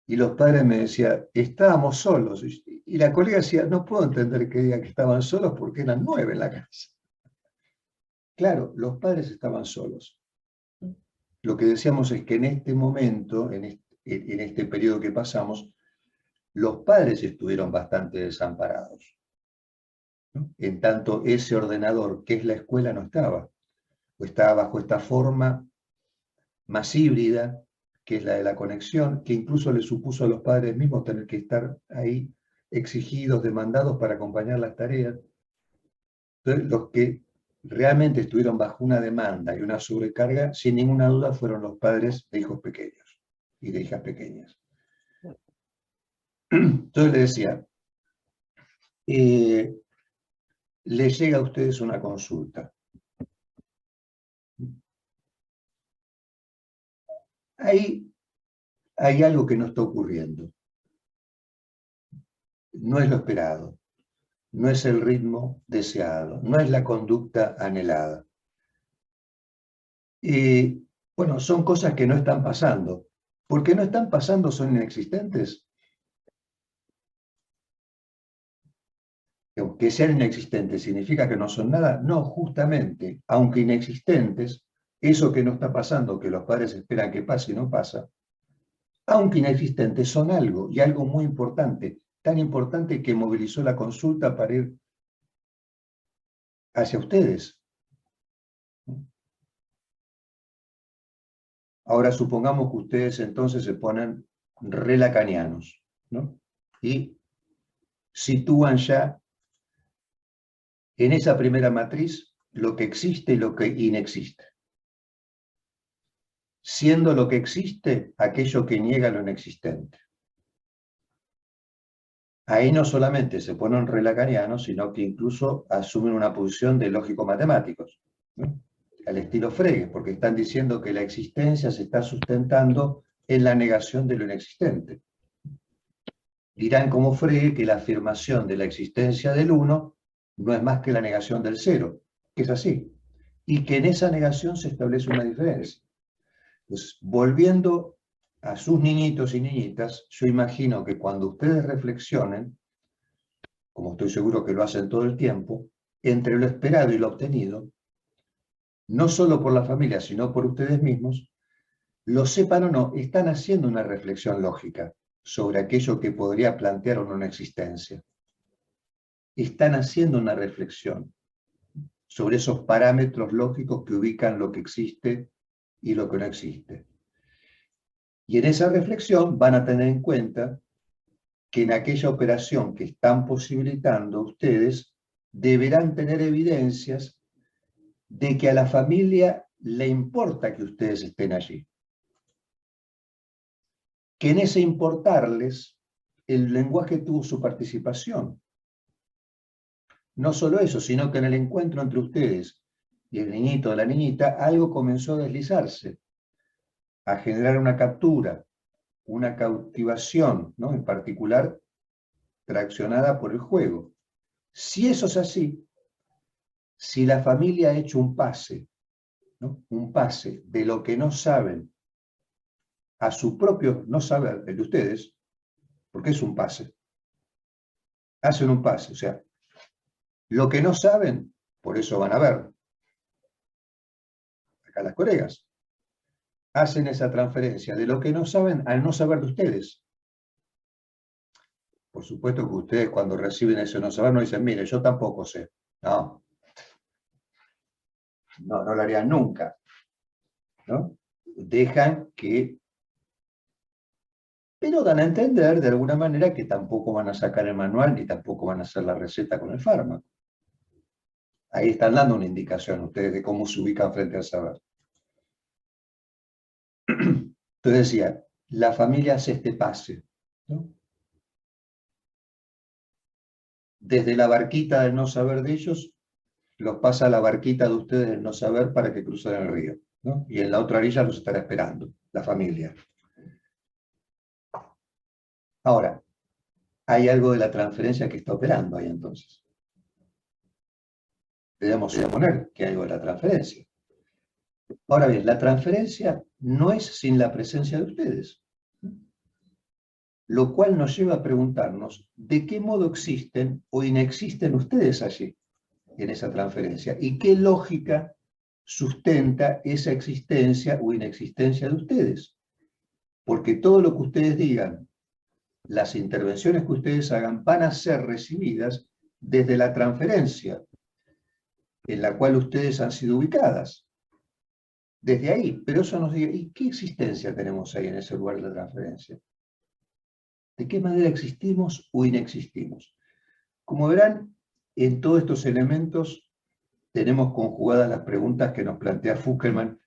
A: y los padres me decían, estábamos solos. Y la colega decía, no puedo entender que diga que estaban solos porque eran 9 en la casa. Claro, los padres estaban solos. Lo que decíamos es que en este momento, en este periodo que pasamos, los padres estuvieron bastante desamparados, ¿no? En tanto ese ordenador, que es la escuela, no estaba, o estaba bajo esta forma más híbrida, que es la de la conexión, que incluso le supuso a los padres mismos tener que estar ahí exigidos, demandados para acompañar las tareas. Entonces, los que realmente estuvieron bajo una demanda y una sobrecarga, sin ninguna duda, fueron los padres de hijos pequeños y de hijas pequeñas. Entonces le decía, les llega a ustedes una consulta. Ahí hay algo que no está ocurriendo. No es lo esperado, no es el ritmo deseado, no es la conducta anhelada. Bueno, son cosas que no están pasando. ¿Por qué no están pasando? ¿Son inexistentes? Que sean inexistentes significa que no son nada. No, justamente, aunque inexistentes, eso que no está pasando, que los padres esperan que pase y no pasa, aunque inexistentes, son algo, y algo muy importante, tan importante que movilizó la consulta para ir hacia ustedes. Ahora supongamos que ustedes entonces se ponen relacanianos, ¿no? Y sitúan ya en esa primera matriz lo que existe y lo que inexiste. Siendo lo que existe aquello que niega lo inexistente. Ahí no solamente se ponen relacanianos, sino que incluso asumen una posición de lógico-matemáticos, ¿no? Al estilo Frege, porque están diciendo que la existencia se está sustentando en la negación de lo inexistente. Dirán como Frege que la afirmación de la existencia del uno no es más que la negación del cero, que es así. y que en esa negación se establece una diferencia. Pues, volviendo a sus niñitos y niñitas, yo imagino que cuando ustedes reflexionen, como estoy seguro que lo hacen todo el tiempo, entre lo esperado y lo obtenido, no solo por la familia, sino por ustedes mismos, lo sepan o no, están haciendo una reflexión lógica sobre aquello que podría plantear o no una existencia. Están haciendo una reflexión sobre esos parámetros lógicos que ubican lo que existe y lo que no existe. Y en esa reflexión van a tener en cuenta que en aquella operación que están posibilitando ustedes, deberán tener evidencias de que a la familia le importa que ustedes estén allí. Que en ese importarles, el lenguaje tuvo su participación. No solo eso, sino que en el encuentro entre ustedes y el niñito o la niñita, algo comenzó a deslizarse, a generar una captura, una cautivación, ¿no? En particular, traccionada por el juego. Si eso es así, si la familia ha hecho un pase, ¿no? Un pase de lo que no saben a su propio no saber, el de ustedes, porque es un pase, hacen un pase, o sea, lo que no saben, por eso van a ver, acá las colegas, hacen esa transferencia de lo que no saben al no saber de ustedes. Por supuesto que ustedes cuando reciben ese no saber no dicen, mire, yo tampoco sé. No, no lo harían nunca, ¿no? Dejan que, pero dan a entender de alguna manera que tampoco van a sacar el manual ni tampoco van a hacer la receta con el fármaco. Ahí están dando una indicación ustedes de cómo se ubican frente al saber. Entonces decía, la familia hace este pase, ¿no? Desde la barquita del no saber de ellos, los pasa a la barquita de ustedes del no saber para que crucen el río, ¿no? Y en la otra orilla los estará esperando, la familia. Ahora, hay algo de la transferencia que está operando ahí entonces. Debemos suponer que hay algo de la transferencia. Ahora bien, la transferencia no es sin la presencia de ustedes. Lo cual nos lleva a preguntarnos de qué modo existen o inexisten ustedes allí, en esa transferencia, y qué lógica sustenta esa existencia o inexistencia de ustedes. Porque todo lo que ustedes digan, las intervenciones que ustedes hagan, van a ser recibidas desde la transferencia en la cual ustedes han sido ubicadas. Desde ahí, pero eso nos dice, ¿y qué existencia tenemos ahí en ese lugar de la transferencia? ¿De qué manera existimos o inexistimos? Como verán, en todos estos elementos tenemos conjugadas las preguntas que nos plantea Fuckelman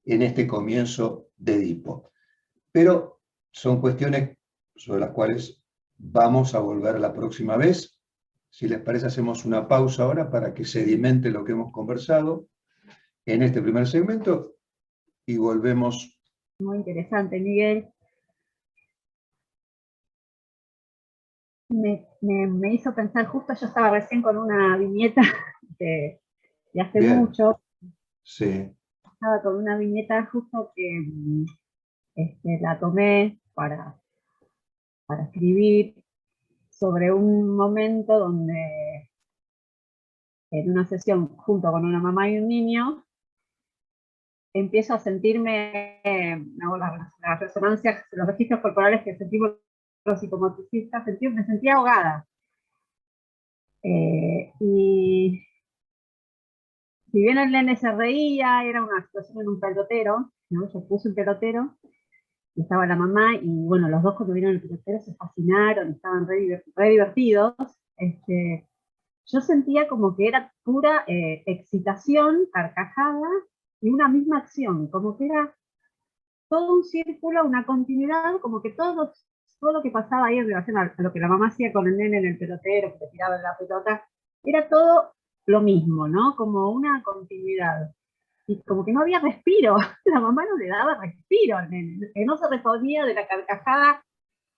A: en este comienzo de Edipo. Pero son cuestiones sobre las cuales vamos a volver la próxima vez. Si les parece, hacemos una pausa ahora para que sedimente lo que hemos conversado en este primer segmento y volvemos.
B: Muy interesante, Miguel. Me hizo pensar, justo yo estaba recién con una viñeta de hace
A: Bien.
B: mucho.
A: Sí.
B: Estaba con una viñeta justo que la tomé para escribir sobre un momento donde en una sesión junto con una mamá y un niño empiezo a sentirme, las resonancias, los registros corporales que sentimos los psicomotricistas, me sentía ahogada. Y si bien el nene se reía, era una situación en un pelotero, ¿no? Yo puse un pelotero, y estaba la mamá, y bueno, los dos cuando vieron el pelotero se fascinaron, estaban re divertidos. Yo sentía como que era pura excitación, carcajada, y una misma acción, como que era todo un círculo, una continuidad, como que todo lo que pasaba ahí en relación a lo que la mamá hacía con el nene en el pelotero, que le tiraba la pelota, era todo lo mismo, ¿no? Como una continuidad. Y como que no había respiro, la mamá no le daba respiro al nene, que no se respondía de la carcajada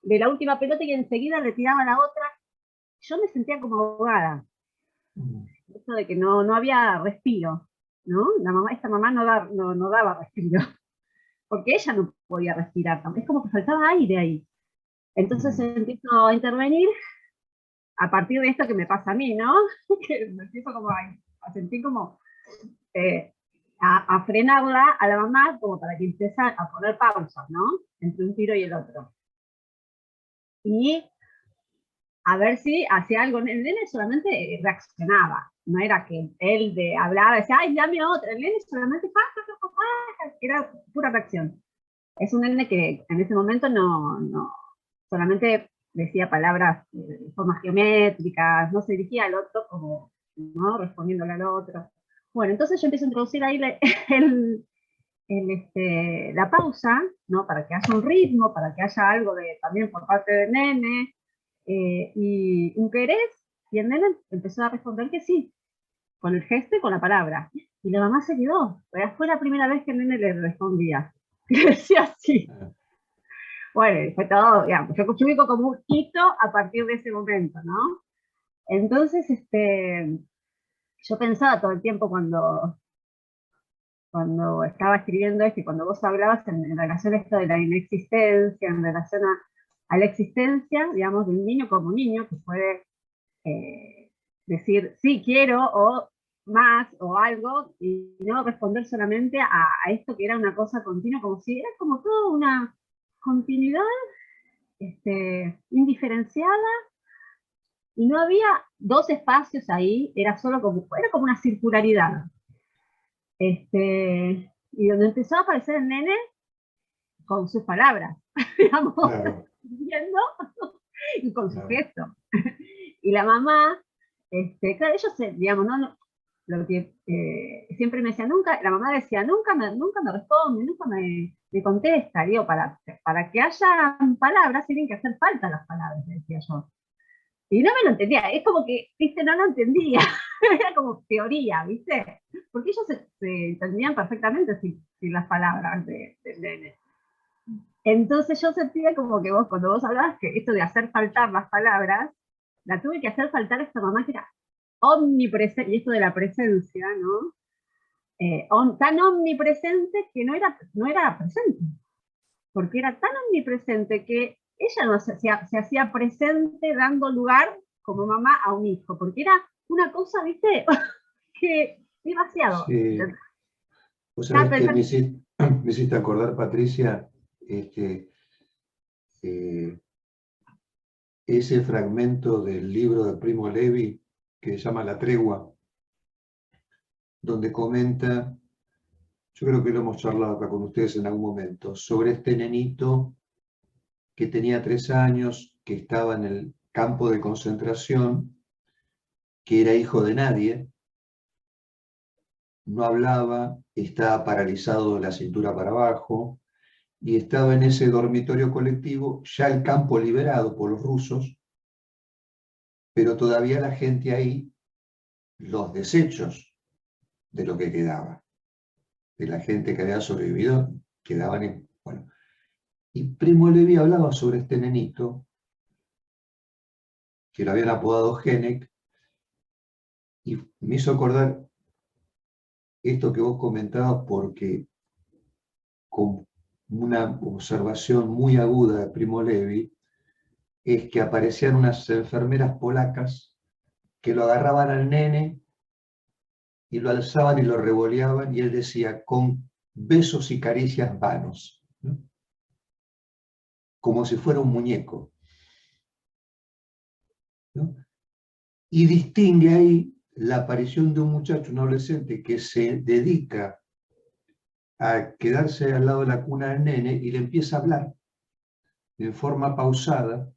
B: de la última pelota y enseguida le tiraba la otra. Yo me sentía como ahogada, eso de que no había respiro. ¿no? Esta mamá no daba respiro, porque ella no podía respirar, es como que faltaba aire ahí. Entonces empiezo a intervenir a partir de esto que me pasa a mí, ¿no? Que me empiezo como a sentir como a frenarla a la mamá como para que empiece a poner pausa, ¿no? Entre un tiro y el otro. Y a ver si hacía algo. El nene solamente reaccionaba, no era que él hablaba, decía, ay, dame otra. El nene solamente era pura reacción. Es un nene que en ese momento no solamente decía palabras de formas geométricas, no se dirigía al otro como, ¿no? Respondiéndole al otro. Bueno, entonces yo empiezo a introducir ahí la pausa, ¿no? Para que haya un ritmo, para que haya algo también por parte del nene, y un querés, y el nene empezó a responder que sí, con el gesto y con la palabra. Y la mamá se quedó, fue la primera vez que el nene le respondía. Le decía así. Bueno, fue todo, digamos, yo ubico como un hito a partir de ese momento, ¿no? Entonces, yo pensaba todo el tiempo cuando estaba escribiendo esto y cuando vos hablabas en relación a esto de la inexistencia, en relación a la existencia, digamos, de un niño como niño, que puede decir, sí, quiero, o más, o algo, y no responder solamente a esto que era una cosa continua, como si era como toda una continuidad indiferenciada, y no había dos espacios ahí, era como una circularidad. Y donde empezó a aparecer el nene con sus palabras, digamos,
A: Claro.
B: viendo, y con su gesto. Y la mamá, claro, ellos, digamos, lo que siempre me decía, la mamá decía, nunca me responde, nunca me contesta. Digo, para que haya palabras, tienen que hacer falta las palabras, decía yo. Y no me lo entendía, es como que, viste, no lo entendía, era como teoría, viste, porque ellos se entendían perfectamente sin las palabras del nene. Entonces yo sentía como que cuando vos hablabas que esto de hacer faltar las palabras, la tuve que hacer faltar a esta mamá que era omnipresente, y esto de la presencia, ¿no? Tan omnipresente que no era presente, porque era tan omnipresente que ella no se hacía presente dando lugar como mamá a un hijo, porque era una cosa, viste, que demasiado.
A: Sí. Vos sabés que me hiciste acordar, Patricia, ese fragmento del libro de Primo Levi que se llama La Tregua, donde comenta, yo creo que lo hemos charlado acá con ustedes en algún momento, sobre este nenito que tenía 3 años, que estaba en el campo de concentración, que era hijo de nadie, no hablaba, estaba paralizado de la cintura para abajo, y estaba en ese dormitorio colectivo, ya el campo liberado por los rusos, pero todavía la gente ahí, los desechos de lo que quedaba, de la gente que había sobrevivido, quedaban en... Bueno, y Primo Levi hablaba sobre este nenito, que lo habían apodado Genek, y me hizo acordar esto que vos comentabas, porque con una observación muy aguda de Primo Levi, es que aparecían unas enfermeras polacas que lo agarraban al nene y lo alzaban y lo revoleaban, y él decía, con besos y caricias vanos, ¿no? Como si fuera un muñeco, ¿no? Y distingue ahí la aparición de un muchacho, un adolescente, que se dedica a quedarse al lado de la cuna del nene y le empieza a hablar en forma pausada,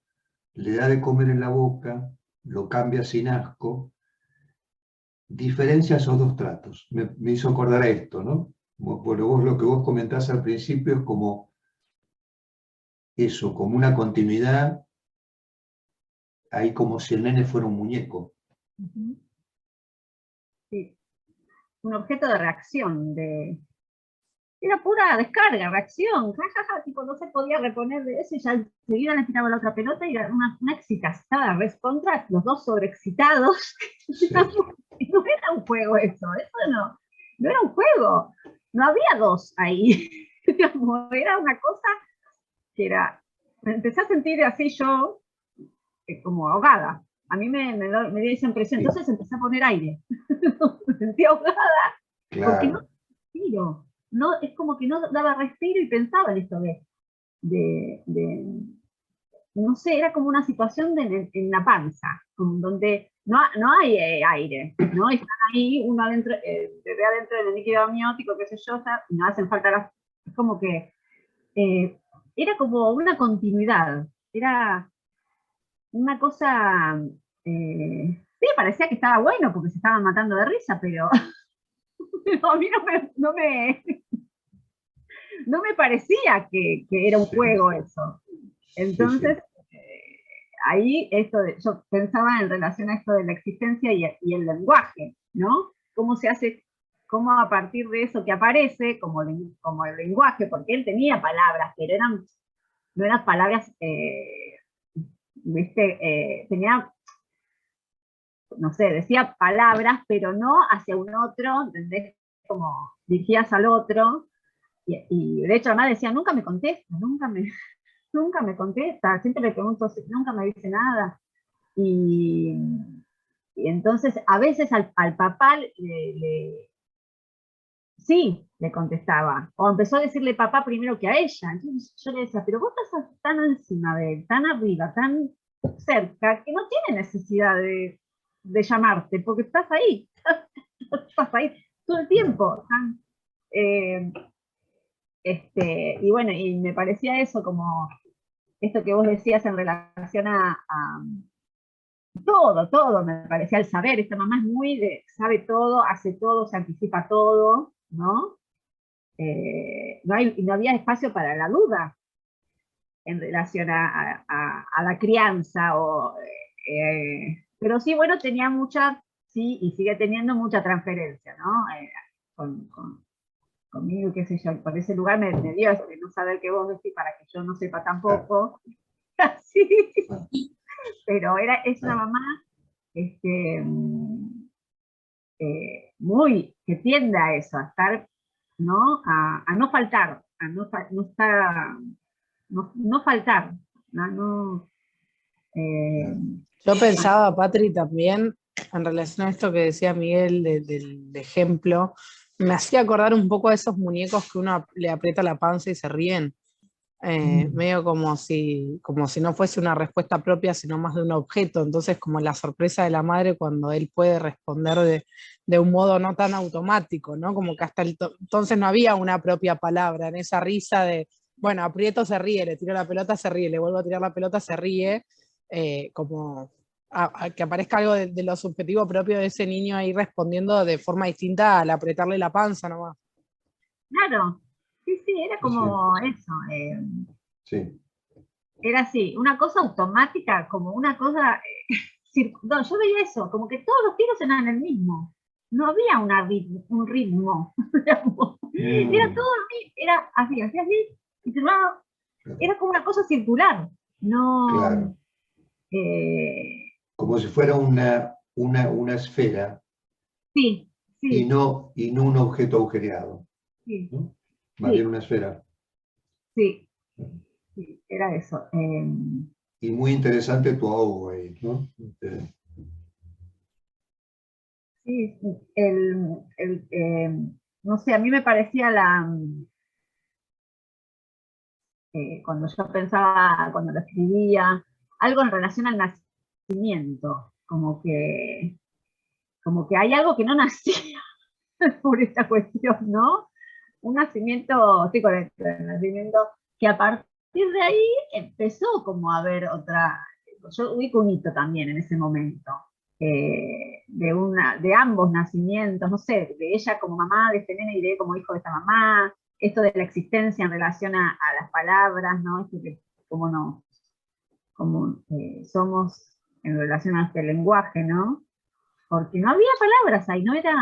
A: le da de comer en la boca, lo cambia sin asco, diferencia esos dos tratos. Me hizo acordar a esto, ¿no? Bueno, vos lo que vos comentás al principio es como eso, como una continuidad, ahí como si el nene fuera un muñeco.
B: Sí, un objeto de reacción, era pura descarga, reacción, jajaja, tipo no se podía reponer de eso y ya enseguida le tiraba la otra pelota y era una excitada, los dos sobreexcitados.
A: Sí.
B: No era un juego eso no. no era un juego, no había dos ahí. Digamos, era una cosa que era, me empecé a sentir así yo, como ahogada. A mí me dio esa impresión, entonces empecé a poner aire. Me sentí ahogada, porque no
A: Claro,
B: respiro, no, es como que no daba respiro y pensaba en esto de no sé, era como una situación en la panza, donde no hay aire, ¿no? Están ahí uno adentro, bebé adentro del líquido amniótico, qué sé yo, o sea, y no hacen falta las... Es como que era como una continuidad, era una cosa... sí, parecía que estaba bueno porque se estaban matando de risa, pero, pero a mí no me parecía que era un
A: sí,
B: juego eso.
A: sí,
B: Entonces,
A: sí,
B: ahí yo pensaba en relación a esto de la existencia y el lenguaje, ¿no? ¿Cómo se hace, cómo a partir de eso que aparece, como el lenguaje, porque él tenía palabras, pero no eran palabras, ¿viste? Tenía, no sé, decía palabras, pero no hacia un otro, ¿entendés? Como dirigías al otro, y de hecho además decía, nunca me contesta, nunca me contesta, siempre le pregunto, nunca me dice nada. Y, y entonces a veces al papá sí le contestaba, o empezó a decirle papá primero que a ella. Entonces yo le decía, pero vos estás tan encima de él, tan arriba, tan cerca, que no tiene necesidad de llamarte, porque estás ahí, estás ahí todo el
A: claro.
B: tiempo. Eh, y bueno, y me parecía eso como esto que vos decías en relación a todo me parecía el saber. Esta mamá es muy de, sabe todo, hace todo, se anticipa todo, ¿no? No había espacio para la duda en relación a la crianza, pero sí, bueno, tenía mucha, sí, y sigue teniendo mucha transferencia, ¿no? Con, con, conmigo, qué sé yo, por ese lugar me dio eso de no saber qué vos decís para que yo no sepa
A: Claro,
B: tampoco. Sí,
A: claro,
B: pero es una
A: claro.
B: mamá este, muy, que tiende a eso, a estar, ¿no? A no faltar, a no estar, no faltar, no, eh,
A: Claro.
C: Yo pensaba, Patri, también en relación a esto que decía Miguel del ejemplo, me hacía acordar un poco a esos muñecos que uno le aprieta la panza y se ríen. Medio como si no fuese una respuesta propia, sino más de un objeto. Entonces, como la sorpresa de la madre cuando él puede responder de un modo no tan automático, ¿no? Como que hasta entonces no había una propia palabra en esa risa de, bueno, aprieto, se ríe, le tiro la pelota, se ríe, le vuelvo a tirar la pelota, se ríe, como a que aparezca algo de lo subjetivo propio de ese niño ahí respondiendo de forma distinta al apretarle la panza nomás.
B: claro, sí, sí, era
A: Sí, sí,
B: como eso,
A: sí,
B: era así, una cosa automática, como una cosa, no, yo veía eso, como que todos los tiros eran el mismo, no había un ritmo, digamos. Era
A: mm,
B: todo, era así, así, así, y terminaba,
A: claro,
B: era como una cosa circular, no,
A: claro.
B: eh,
A: Como si fuera una esfera
B: sí, sí,
A: y no un objeto agujereado,
B: sí,
A: ¿no? Más bien
B: sí,
A: una esfera.
B: sí, sí, era eso.
A: Y muy interesante tu ahogo ahí, ¿no?
B: Sí, no sé, a mí me parecía cuando yo pensaba, cuando lo escribía, algo en relación al nacimiento, como que hay algo que no nacía por esta cuestión, ¿no? Un nacimiento, sí, correcto, el nacimiento, que a partir de ahí empezó como a haber otra, yo ubico un hito también en ese momento, de ambos nacimientos, no sé, de ella como mamá de este nene y de él como hijo de esta mamá, esto de la existencia en relación a las palabras, ¿no? Esto que como no, como somos en relación a este lenguaje, ¿no? Porque no había palabras ahí, no era,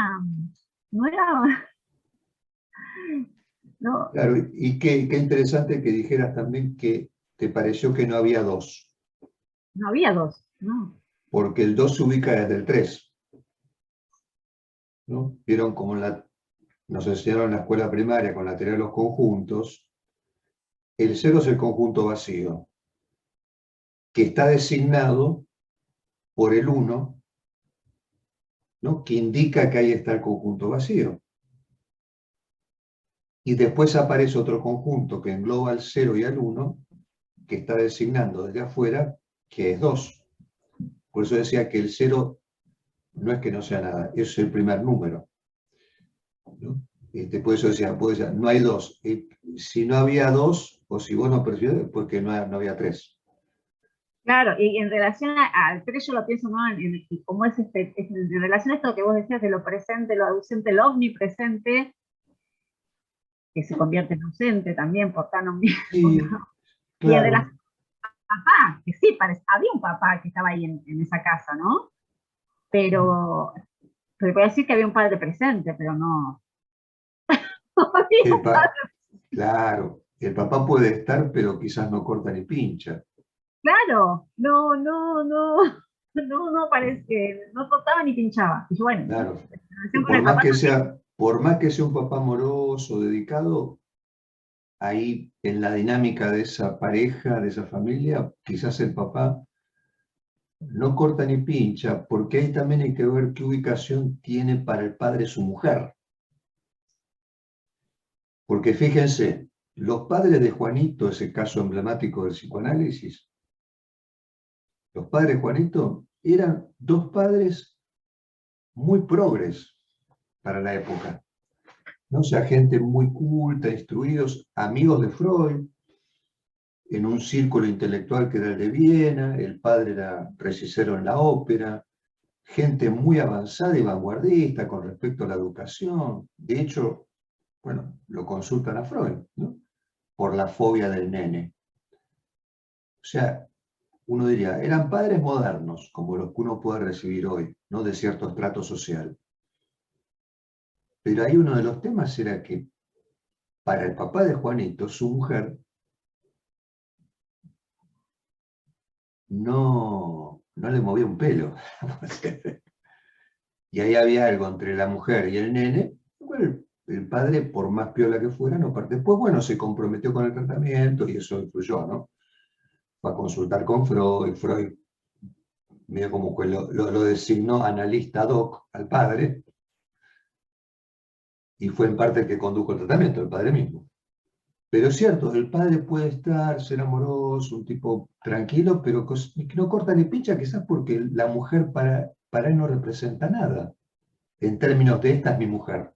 B: no,
A: Claro, y qué interesante que dijeras también que te pareció que no había dos,
B: no había dos, ¿no?
A: porque el dos se ubica desde el tres, ¿no? Vieron como nos enseñaron en la escuela primaria con la teoría de los conjuntos, el 0 es el conjunto vacío, que está designado por el 1, ¿no? Que indica que ahí está el conjunto vacío. Y después aparece otro conjunto que engloba al 0 y al 1, que está designando desde afuera, que es 2. Por eso decía que el 0 no es que no sea nada, es el primer número, ¿no? Por eso decía, no hay 2. Si no había 2, o si vos no percibís, es porque no había 3.
B: Claro, y en relación al 3 yo lo pienso, ¿no? Cómo es en relación a esto que vos decías de lo presente, lo ausente, lo omnipresente, que se convierte en ausente también por tan omnisciente.
A: Sí,
B: Y en relación
A: claro.
B: al papá, que sí, había un papá que estaba ahí en esa casa, ¿no? Pero puede decir que había un padre presente, pero no. No había
A: El
B: un padre.
A: claro, el papá puede estar, pero quizás no corta ni pincha.
B: Claro, no parece que no cortaba ni pinchaba. Y yo, bueno,
A: Claro.
B: la
A: Y
B: relación con el papá también.
A: por más que sea un papá amoroso, dedicado, ahí en la dinámica de esa pareja, de esa familia, quizás el papá no corta ni pincha, porque ahí también hay que ver qué ubicación tiene para el padre su mujer. Porque fíjense, los padres de Juanito, ese caso emblemático del psicoanálisis, los padres de Juanito eran dos padres muy progres para la época. ¿No? O sea, gente muy culta, instruidos, amigos de Freud, en un círculo intelectual que era el de Viena, el padre era recicero en la ópera, gente muy avanzada y vanguardista con respecto a la educación. De hecho, bueno, lo consultan a Freud, ¿no? Por la fobia del nene. O sea, uno diría, eran padres modernos, como los que uno puede recibir hoy, ¿no? De cierto estrato social. Pero ahí uno de los temas era que para el papá de Juanito, su mujer no le movía un pelo. Y ahí había algo entre la mujer y el nene. Bueno, el padre, por más piola que fuera, no parte. Después, bueno, se comprometió con el tratamiento y eso influyó, ¿no? Fue a consultar con Freud. Freud, medio como que lo designó analista doc al padre, y fue en parte el que condujo el tratamiento, el padre mismo. Pero es cierto, el padre puede ser amoroso, un tipo tranquilo, pero que no corta ni pincha, quizás porque la mujer para él no representa nada, en términos de esta es mi mujer.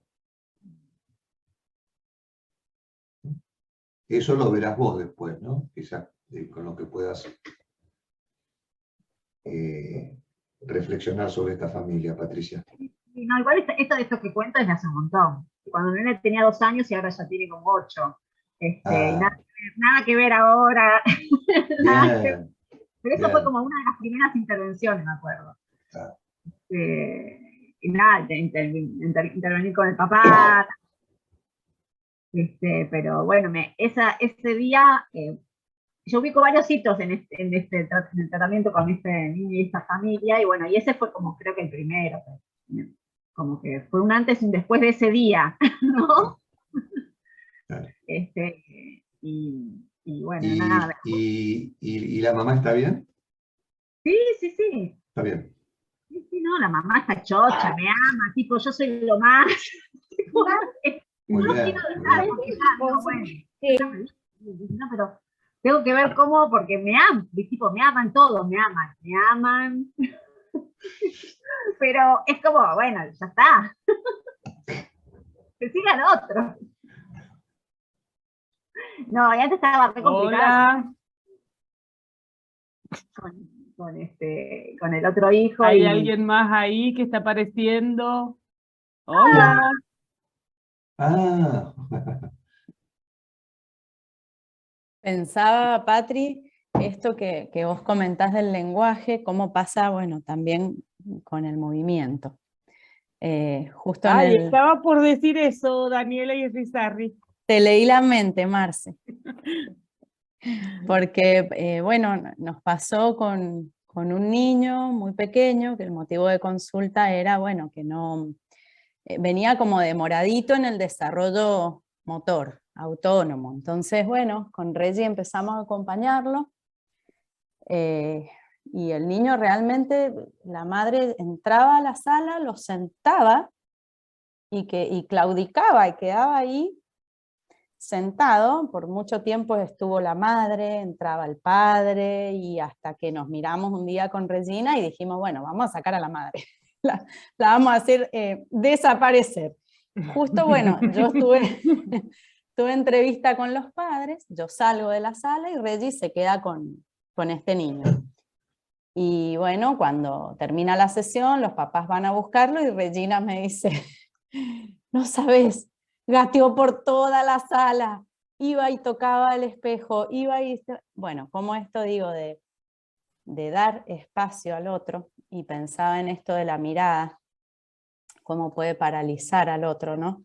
A: Eso lo verás vos después, ¿no? Quizás con lo que puedas reflexionar sobre esta familia, Patricia.
B: Y no, igual esto que cuento es de hace un montón. Cuando el nene tenía 2 años y ahora ya tiene como 8. Y
A: Ah,
B: nada que ver ahora. Nada que ver.
A: bien,
B: Pero eso fue
A: bien.
B: como una de las primeras intervenciones, me acuerdo.
A: Ah,
B: Y nada, intervenir con el papá. Pero bueno, ese día yo ubico varios hitos en el tratamiento con este niño y esta familia, y bueno, y ese fue como creo que el primero, como que fue un antes y un después de ese día,
A: ah,
B: ¿no?
A: claro.
B: Y bueno, nada,
A: Y la mamá está bien?
B: sí, sí, sí,
A: Está bien.
B: sí, sí, no, la mamá está chocha, me ama, tipo, yo soy lo más, tipo,
A: Muy
B: no quiero
A: bien, muy
B: dejar,
A: bien.
B: porque ya, digo, bueno, ya me dice, no, pero tengo que ver cómo, porque me aman, tipo, me aman todos, me aman, pero es como, bueno, ya está, que siga el otro. No, y antes estaba re complicada
D: Hola,
B: con el otro hijo
D: ¿hay
B: y
D: alguien más ahí que está apareciendo? Hola.
A: Ah,
E: Pensaba, Patri, esto que vos comentás del lenguaje, cómo pasa, bueno, también con el movimiento. Justo en
D: Ay,
E: el...
D: estaba por decir eso, Daniela y Rizarri.
E: Te leí la mente, Marce, porque, bueno, nos pasó con un niño muy pequeño, que el motivo de consulta era, bueno, que no venía como demoradito en el desarrollo motor, autónomo. Entonces, bueno, con Reggie empezamos a acompañarlo, y el niño realmente, la madre entraba a la sala, lo sentaba, y claudicaba, y quedaba ahí sentado. Por mucho tiempo estuvo la madre, entraba el padre, y hasta que nos miramos un día con Regina y dijimos, bueno, vamos a sacar a la madre, la vamos a hacer desaparecer. Justo, bueno, yo tuve entrevista con los padres, yo salgo de la sala y Reggie se queda con este niño. Y bueno, cuando termina la sesión, los papás van a buscarlo y Regina me dice, no sabes, gateó por toda la sala, iba y tocaba el espejo, bueno, como esto digo de dar espacio al otro, y pensaba en esto de la mirada, cómo puede paralizar al otro, ¿no?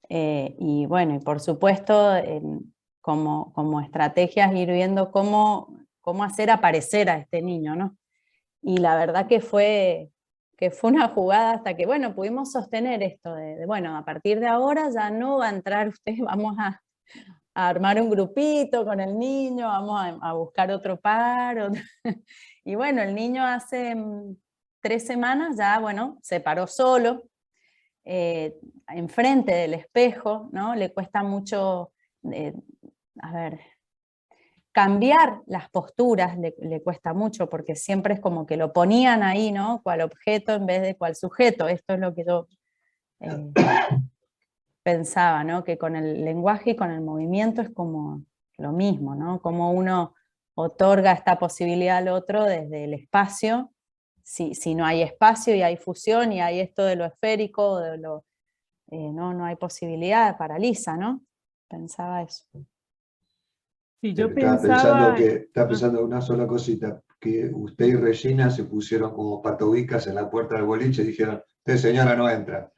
E: Y bueno, y por supuesto, como estrategias, ir viendo cómo hacer aparecer a este niño, ¿no? Y la verdad que fue una jugada hasta que, bueno, pudimos sostener esto bueno, a partir de ahora ya no va a entrar usted, vamos a armar un grupito con el niño, vamos a buscar otro par. Y bueno, el niño hace 3 semanas ya, bueno, se paró solo, enfrente del espejo, ¿no? Le cuesta mucho, cambiar las posturas le cuesta mucho, porque siempre es como que lo ponían ahí, ¿no? Cual objeto en vez de cual sujeto. Esto es lo que yo pensaba, ¿no? Que con el lenguaje y con el movimiento es como lo mismo, ¿no? Como uno otorga esta posibilidad al otro desde el espacio. Si no hay espacio y hay fusión y hay esto de lo esférico, no hay posibilidad, paraliza, ¿no? Pensaba eso.
D: Sí, yo
A: Estaba
D: pensaba,
A: pensando una sola cosita, que usted y Regina se pusieron como patobicas en la puerta del boliche y dijeron, usted señora no entra.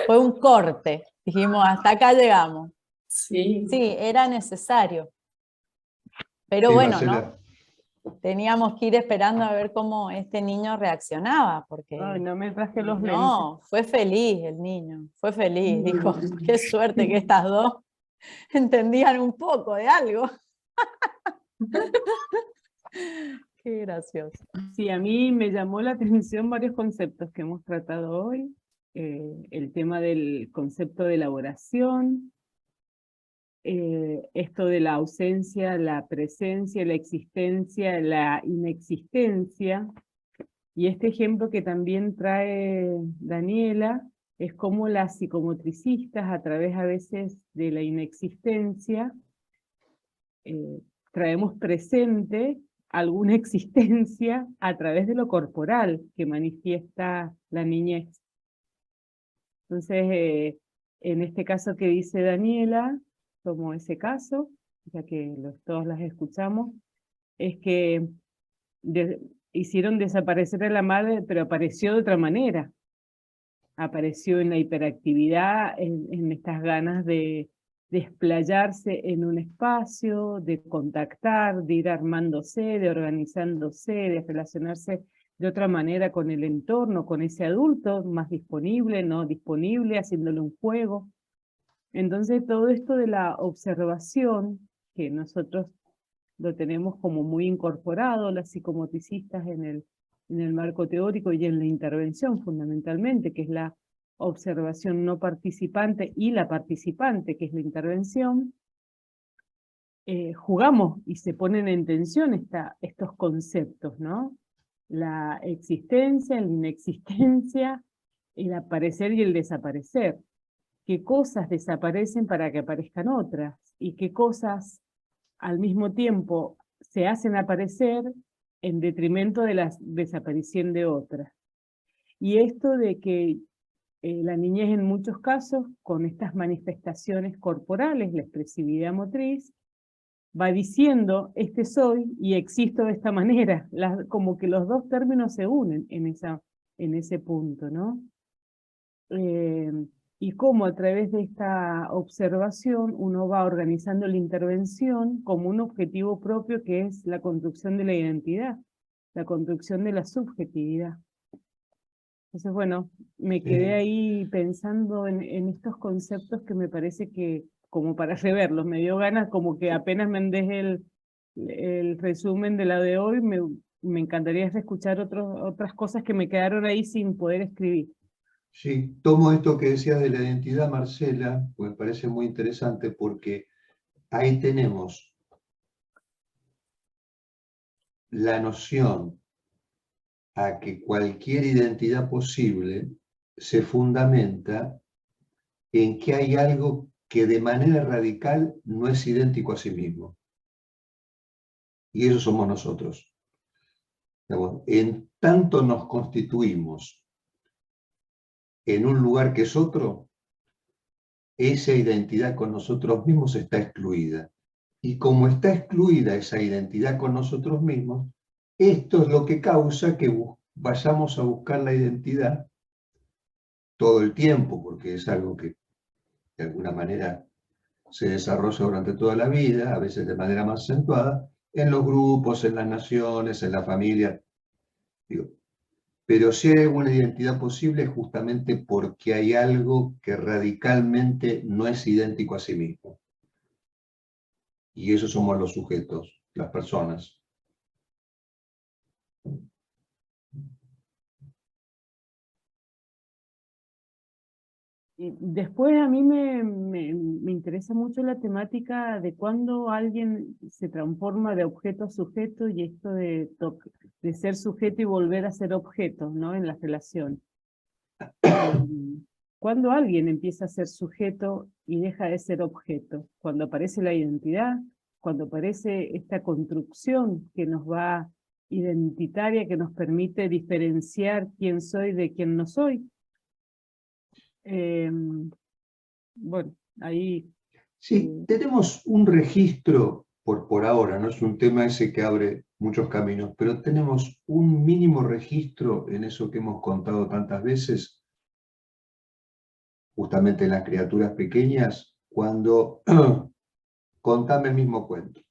E: Fue un corte, dijimos, hasta acá llegamos.
F: Sí.
E: Sí, era necesario. Pero
A: Iba a
E: bueno,
A: ser
E: ¿no? Teníamos que ir esperando a ver cómo este niño reaccionaba, porque
D: ay, no me traje los lentes.
E: no, fue feliz el niño, fue feliz. Dijo, qué suerte que estas dos entendían un poco de algo. Qué gracioso.
D: Sí, a mí me llamó la atención varios conceptos que hemos tratado hoy. El tema del concepto de elaboración, esto de la ausencia, la presencia, la existencia, la inexistencia. Y este ejemplo que también trae Daniela es cómo las psicomotricistas, a través a veces de la inexistencia, traemos presente alguna existencia a través de lo corporal que manifiesta la niñez. Entonces, en este caso que dice Daniela, tomo ese caso, ya que todos las escuchamos, es que hicieron desaparecer a la madre, pero apareció de otra manera. Apareció en la hiperactividad, en estas ganas de desplayarse en un espacio, de contactar, de ir armándose, de organizándose, de relacionarse de otra manera con el entorno, con ese adulto más disponible, no disponible, haciéndole un juego. Entonces todo esto de la observación, que nosotros lo tenemos como muy incorporado, las psicomotricistas en el marco teórico y en la intervención fundamentalmente, que es la observación no participante y la participante, que es la intervención, jugamos y se ponen en tensión estos conceptos, ¿no? La existencia, la inexistencia, el aparecer y el desaparecer. ¿Qué cosas desaparecen para que aparezcan otras? ¿Y qué cosas al mismo tiempo se hacen aparecer en detrimento de la desaparición de otras? Y esto de que la niñez en muchos casos, con estas manifestaciones corporales, la expresividad motriz, va diciendo, este soy y existo de esta manera, como que los dos términos se unen en ese punto, ¿no? Y cómo a través de esta observación uno va organizando la intervención como un objetivo propio, que es la construcción de la identidad, la construcción de la subjetividad. Entonces, bueno, me quedé ahí pensando en estos conceptos que me parece que, como para reverlos, me dio ganas, como que apenas me deje el resumen de la de hoy, me encantaría escuchar otras cosas que me quedaron ahí sin poder escribir.
A: Sí, tomo esto que decías de la identidad, Marcela, pues me parece muy interesante porque ahí tenemos la noción a que cualquier identidad posible se fundamenta en que hay algo que de manera radical no es idéntico a sí mismo. Y eso somos nosotros. Digamos, en tanto nos constituimos en un lugar que es otro, esa identidad con nosotros mismos está excluida. Y como está excluida esa identidad con nosotros mismos, esto es lo que causa que vayamos a buscar la identidad todo el tiempo, porque es algo que de alguna manera se desarrolla durante toda la vida, a veces de manera más acentuada, en los grupos, en las naciones, en la familia. Digo, pero si hay alguna identidad posible es justamente porque hay algo que radicalmente no es idéntico a sí mismo. Y esos somos los sujetos, las personas.
D: Y después a mí me interesa mucho la temática de cuando alguien se transforma de objeto a sujeto y esto de ser sujeto y volver a ser objeto, ¿no? En las relaciones. Cuando alguien empieza a ser sujeto y deja de ser objeto, cuando aparece la identidad, cuando aparece esta construcción que nos va identitaria, que nos permite diferenciar quién soy de quién no soy. Bueno, ahí...
A: Sí, tenemos un registro, por ahora, no es un tema ese que abre muchos caminos, pero tenemos un mínimo registro en eso que hemos contado tantas veces, justamente en las criaturas pequeñas, cuando contame el mismo cuento.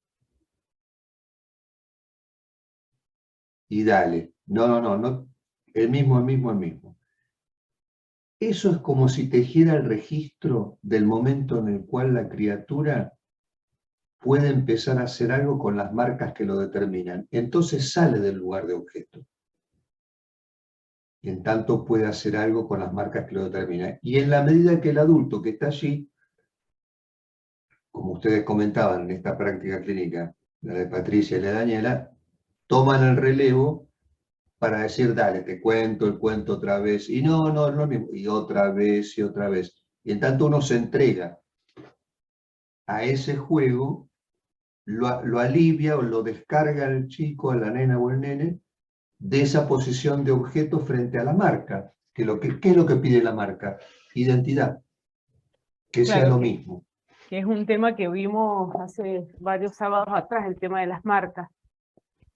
A: Y dale, no, el mismo. Eso es como si tejiera el registro del momento en el cual la criatura puede empezar a hacer algo con las marcas que lo determinan. Entonces sale del lugar de objeto. Y en tanto puede hacer algo con las marcas que lo determinan. Y en la medida que el adulto que está allí, como ustedes comentaban en esta práctica clínica, la de Patricia y la de Daniela, toman el relevo para decir, dale, te cuento el cuento otra vez. Y no, es lo mismo. Y otra vez, y otra vez. Y en tanto uno se entrega a ese juego, lo alivia o lo descarga el chico, a la nena o el nene, de esa posición de objeto frente a la marca. ¿Qué es lo que pide la marca? Identidad. Que sea lo mismo.
D: Que es un tema que vimos hace varios sábados atrás, el tema de las marcas.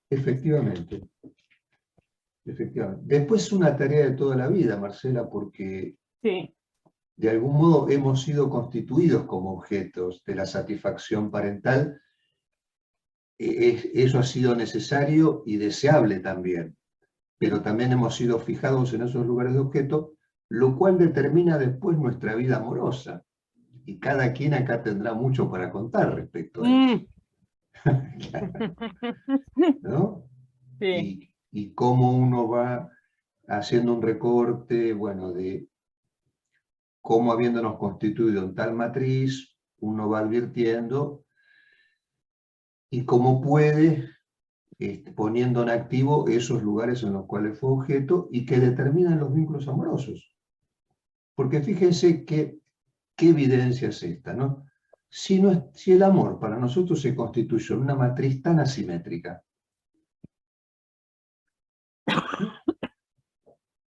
A: Efectivamente. Después es una tarea de toda la vida, Marcela, porque
D: sí,
A: de algún modo hemos sido constituidos como objetos de la satisfacción parental. Eso ha sido necesario y deseable también, pero también hemos sido fijados en esos lugares de objeto, lo cual determina después nuestra vida amorosa. Y cada quien acá tendrá mucho para contar respecto a eso. ¿No?
D: Sí.
A: Y cómo uno va haciendo un recorte, bueno, de cómo habiéndonos constituido en tal matriz, uno va advirtiendo y cómo puede, poniendo en activo esos lugares en los cuales fue objeto y que determinan los vínculos amorosos. Porque fíjense qué evidencia es esta, ¿no? Si el amor para nosotros se constituye en una matriz tan asimétrica,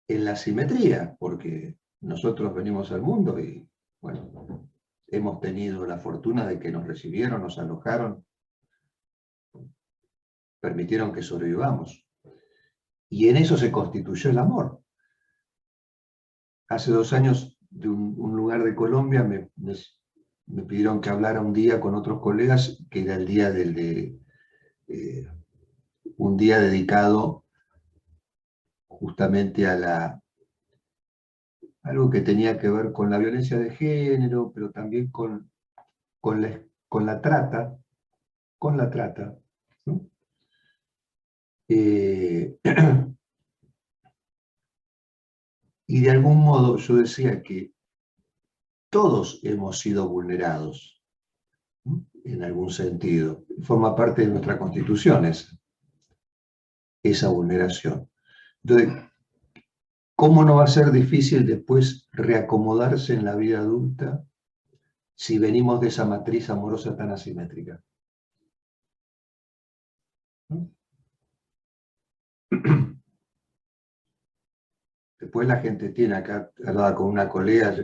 A: en la simetría, porque nosotros venimos al mundo y, bueno, hemos tenido la fortuna de que nos recibieron, nos alojaron, permitieron que sobrevivamos. Y en eso se constituyó el amor. Hace 2 años, de un lugar de Colombia, me pidieron que hablara un día con otros colegas, que era el día un día dedicado justamente a algo que tenía que ver con la violencia de género, pero también con la trata, ¿no? Y de algún modo yo decía que todos hemos sido vulnerados, ¿no? En algún sentido. Forma parte de nuestra Constitución esa vulneración. Entonces, ¿cómo no va a ser difícil después reacomodarse en la vida adulta si venimos de esa matriz amorosa tan asimétrica? ¿No? Después la gente tiene acá, hablaba con una colega,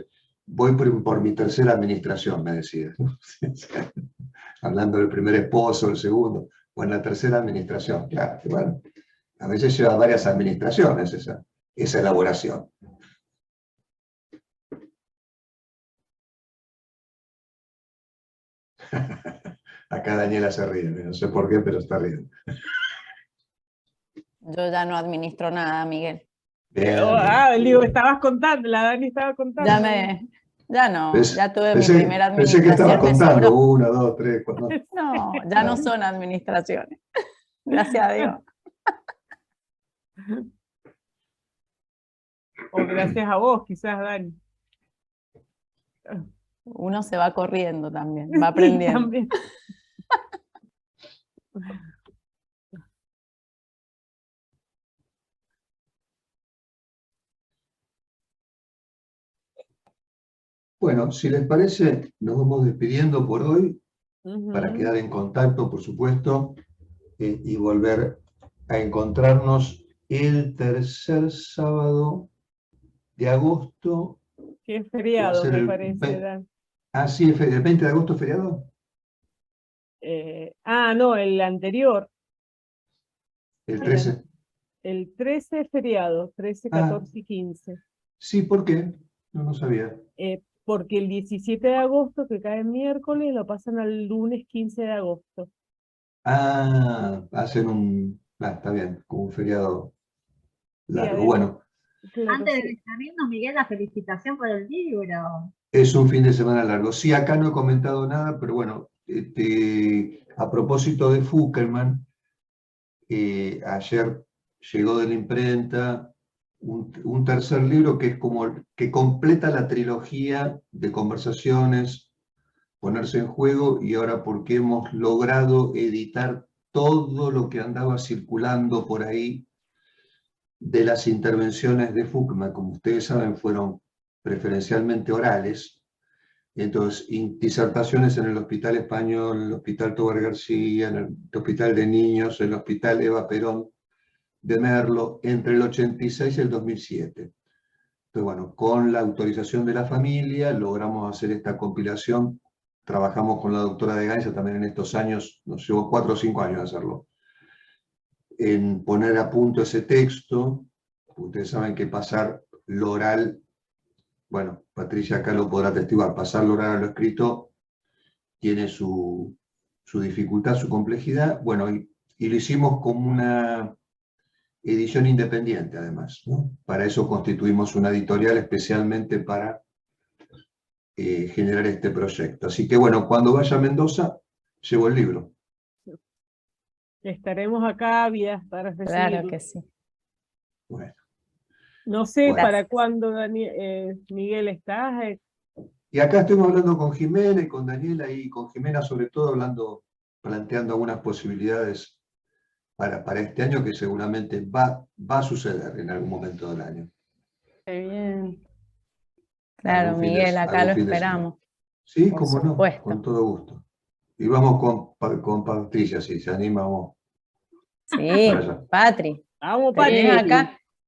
A: voy por mi tercera administración, me decía, ¿no? Hablando del primer esposo, el segundo, o en la tercera administración, claro, que bueno, a veces lleva varias administraciones esa elaboración. Acá Daniela se ríe, no sé por qué, pero está riendo.
E: Yo ya no administro nada, Miguel.
A: Bien,
D: Digo, estabas contando, la Dani estaba contando.
E: Ya no, ya tuve mi
A: pensé
E: primera
A: que estabas
E: administración, me
A: contando,
E: sobró.
A: 1, 2, 3, 4.
E: No, ya no son administraciones. Gracias a Dios.
D: O gracias a vos, quizás, Dani.
E: Uno se va corriendo también, va
D: Sí,
E: aprendiendo.
D: también.
A: Bueno, si les parece, nos vamos despidiendo por hoy, para
D: Ujú.
A: quedar en contacto, por supuesto, y volver a encontrarnos el tercer sábado de agosto.
D: Que es
A: Va a
D: feriado,
A: ser
D: me
A: el
D: parece, Dan.
A: sí, el 20 de agosto, feriado.
D: No, el anterior,
A: El 13.
D: el 13 es feriado, 13,
A: Ah.
D: 14 y 15.
A: Sí, ¿por qué? No sabía.
D: Porque el 17 de agosto, que cae miércoles, lo pasan al lunes 15 de agosto.
A: Hacen está bien, como un feriado largo.
D: además,
A: Bueno,
D: claro,
B: Antes de
D: sí.
B: despedirnos, Miguel, la felicitación por el libro.
A: es un fin de semana largo. Sí, acá no he comentado nada, pero bueno, a propósito de Fuckerman, ayer llegó de la imprenta un tercer libro que es como que completa la trilogía de conversaciones, ponerse en juego, y ahora porque hemos logrado editar todo lo que andaba circulando por ahí de las intervenciones de Fuckerman. Como ustedes saben, fueron preferencialmente orales. Entonces, disertaciones en el Hospital Español, en el Hospital Tobar García, en el Hospital de Niños, en el Hospital Eva Perón de Merlo, entre el 86 y el 2007. Entonces, bueno, con la autorización de la familia, logramos hacer esta compilación. Trabajamos con la doctora de Gainza también en estos años, nos llevó 4 o 5 años hacerlo, en poner a punto ese texto. Ustedes saben que pasar lo oral, bueno, Patricia acá lo podrá atestiguar, pasar lo oral a lo escrito tiene su dificultad, su complejidad. Bueno, y lo hicimos como una edición independiente, además, ¿no? Para eso constituimos una editorial especialmente para generar este proyecto. Así que bueno, cuando vaya a Mendoza, llevo el libro.
D: Estaremos acá ávidas para recibirlo.
E: Claro que sí.
A: Bueno.
D: No sé
A: Bueno.
D: para cuándo, Miguel, estás.
A: Y acá estuvimos hablando con Jimena y con Daniela, y con Jimena sobre todo planteando algunas posibilidades para este año, que seguramente va a suceder en algún momento del año.
E: Qué bien. Claro,
A: Algún fin
E: Miguel, acá lo
A: algún fin de semana.
E: esperamos.
A: Sí,
E: Por
A: cómo no,
E: supuesto.
A: con todo gusto. Y vamos con Patricia, si se anima, vamos
E: Sí,
A: para allá.
E: Patri,
D: Vamos,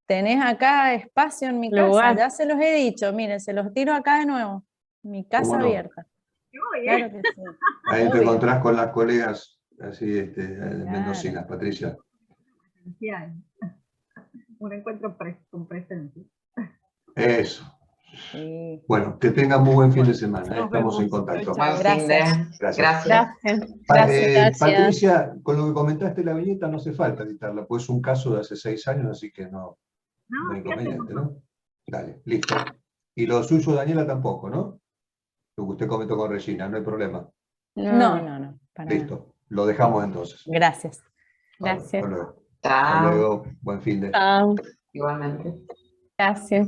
E: tenés acá espacio en mi
D: Lugar.
E: casa, ya se los he dicho, miren, se los tiro acá de nuevo. Mi casa
A: ¿Cómo no?
E: abierta.
B: Muy
E: Claro
B: bien.
E: que sí.
A: Ahí te
E: Obvio.
A: encontrás con las colegas así,
E: Claro.
A: mendocinas, Patricia.
B: Un encuentro con presencia.
A: Eso.
E: Sí.
A: Bueno, que tengan muy buen fin de semana.
D: Nos
A: Estamos en
D: vemos.
A: contacto.
D: Chao, chao.
F: Buen fin de.
A: Gracias.
F: Gracias.
A: Patricia, con lo que comentaste la viñeta, no hace falta editarla, pues es un caso de hace 6 años, así que no hay inconveniente, ¿no? Dale, listo. Y lo suyo, Daniela, tampoco, ¿no? Lo que usted comentó con Regina, no hay problema.
E: No, no, no. Para nada.
A: Listo, lo dejamos entonces.
E: Gracias.
D: Gracias.
A: Hasta luego. Hasta
F: Chao.
A: luego, buen fin de.
D: Chao.
F: Igualmente.
D: Gracias.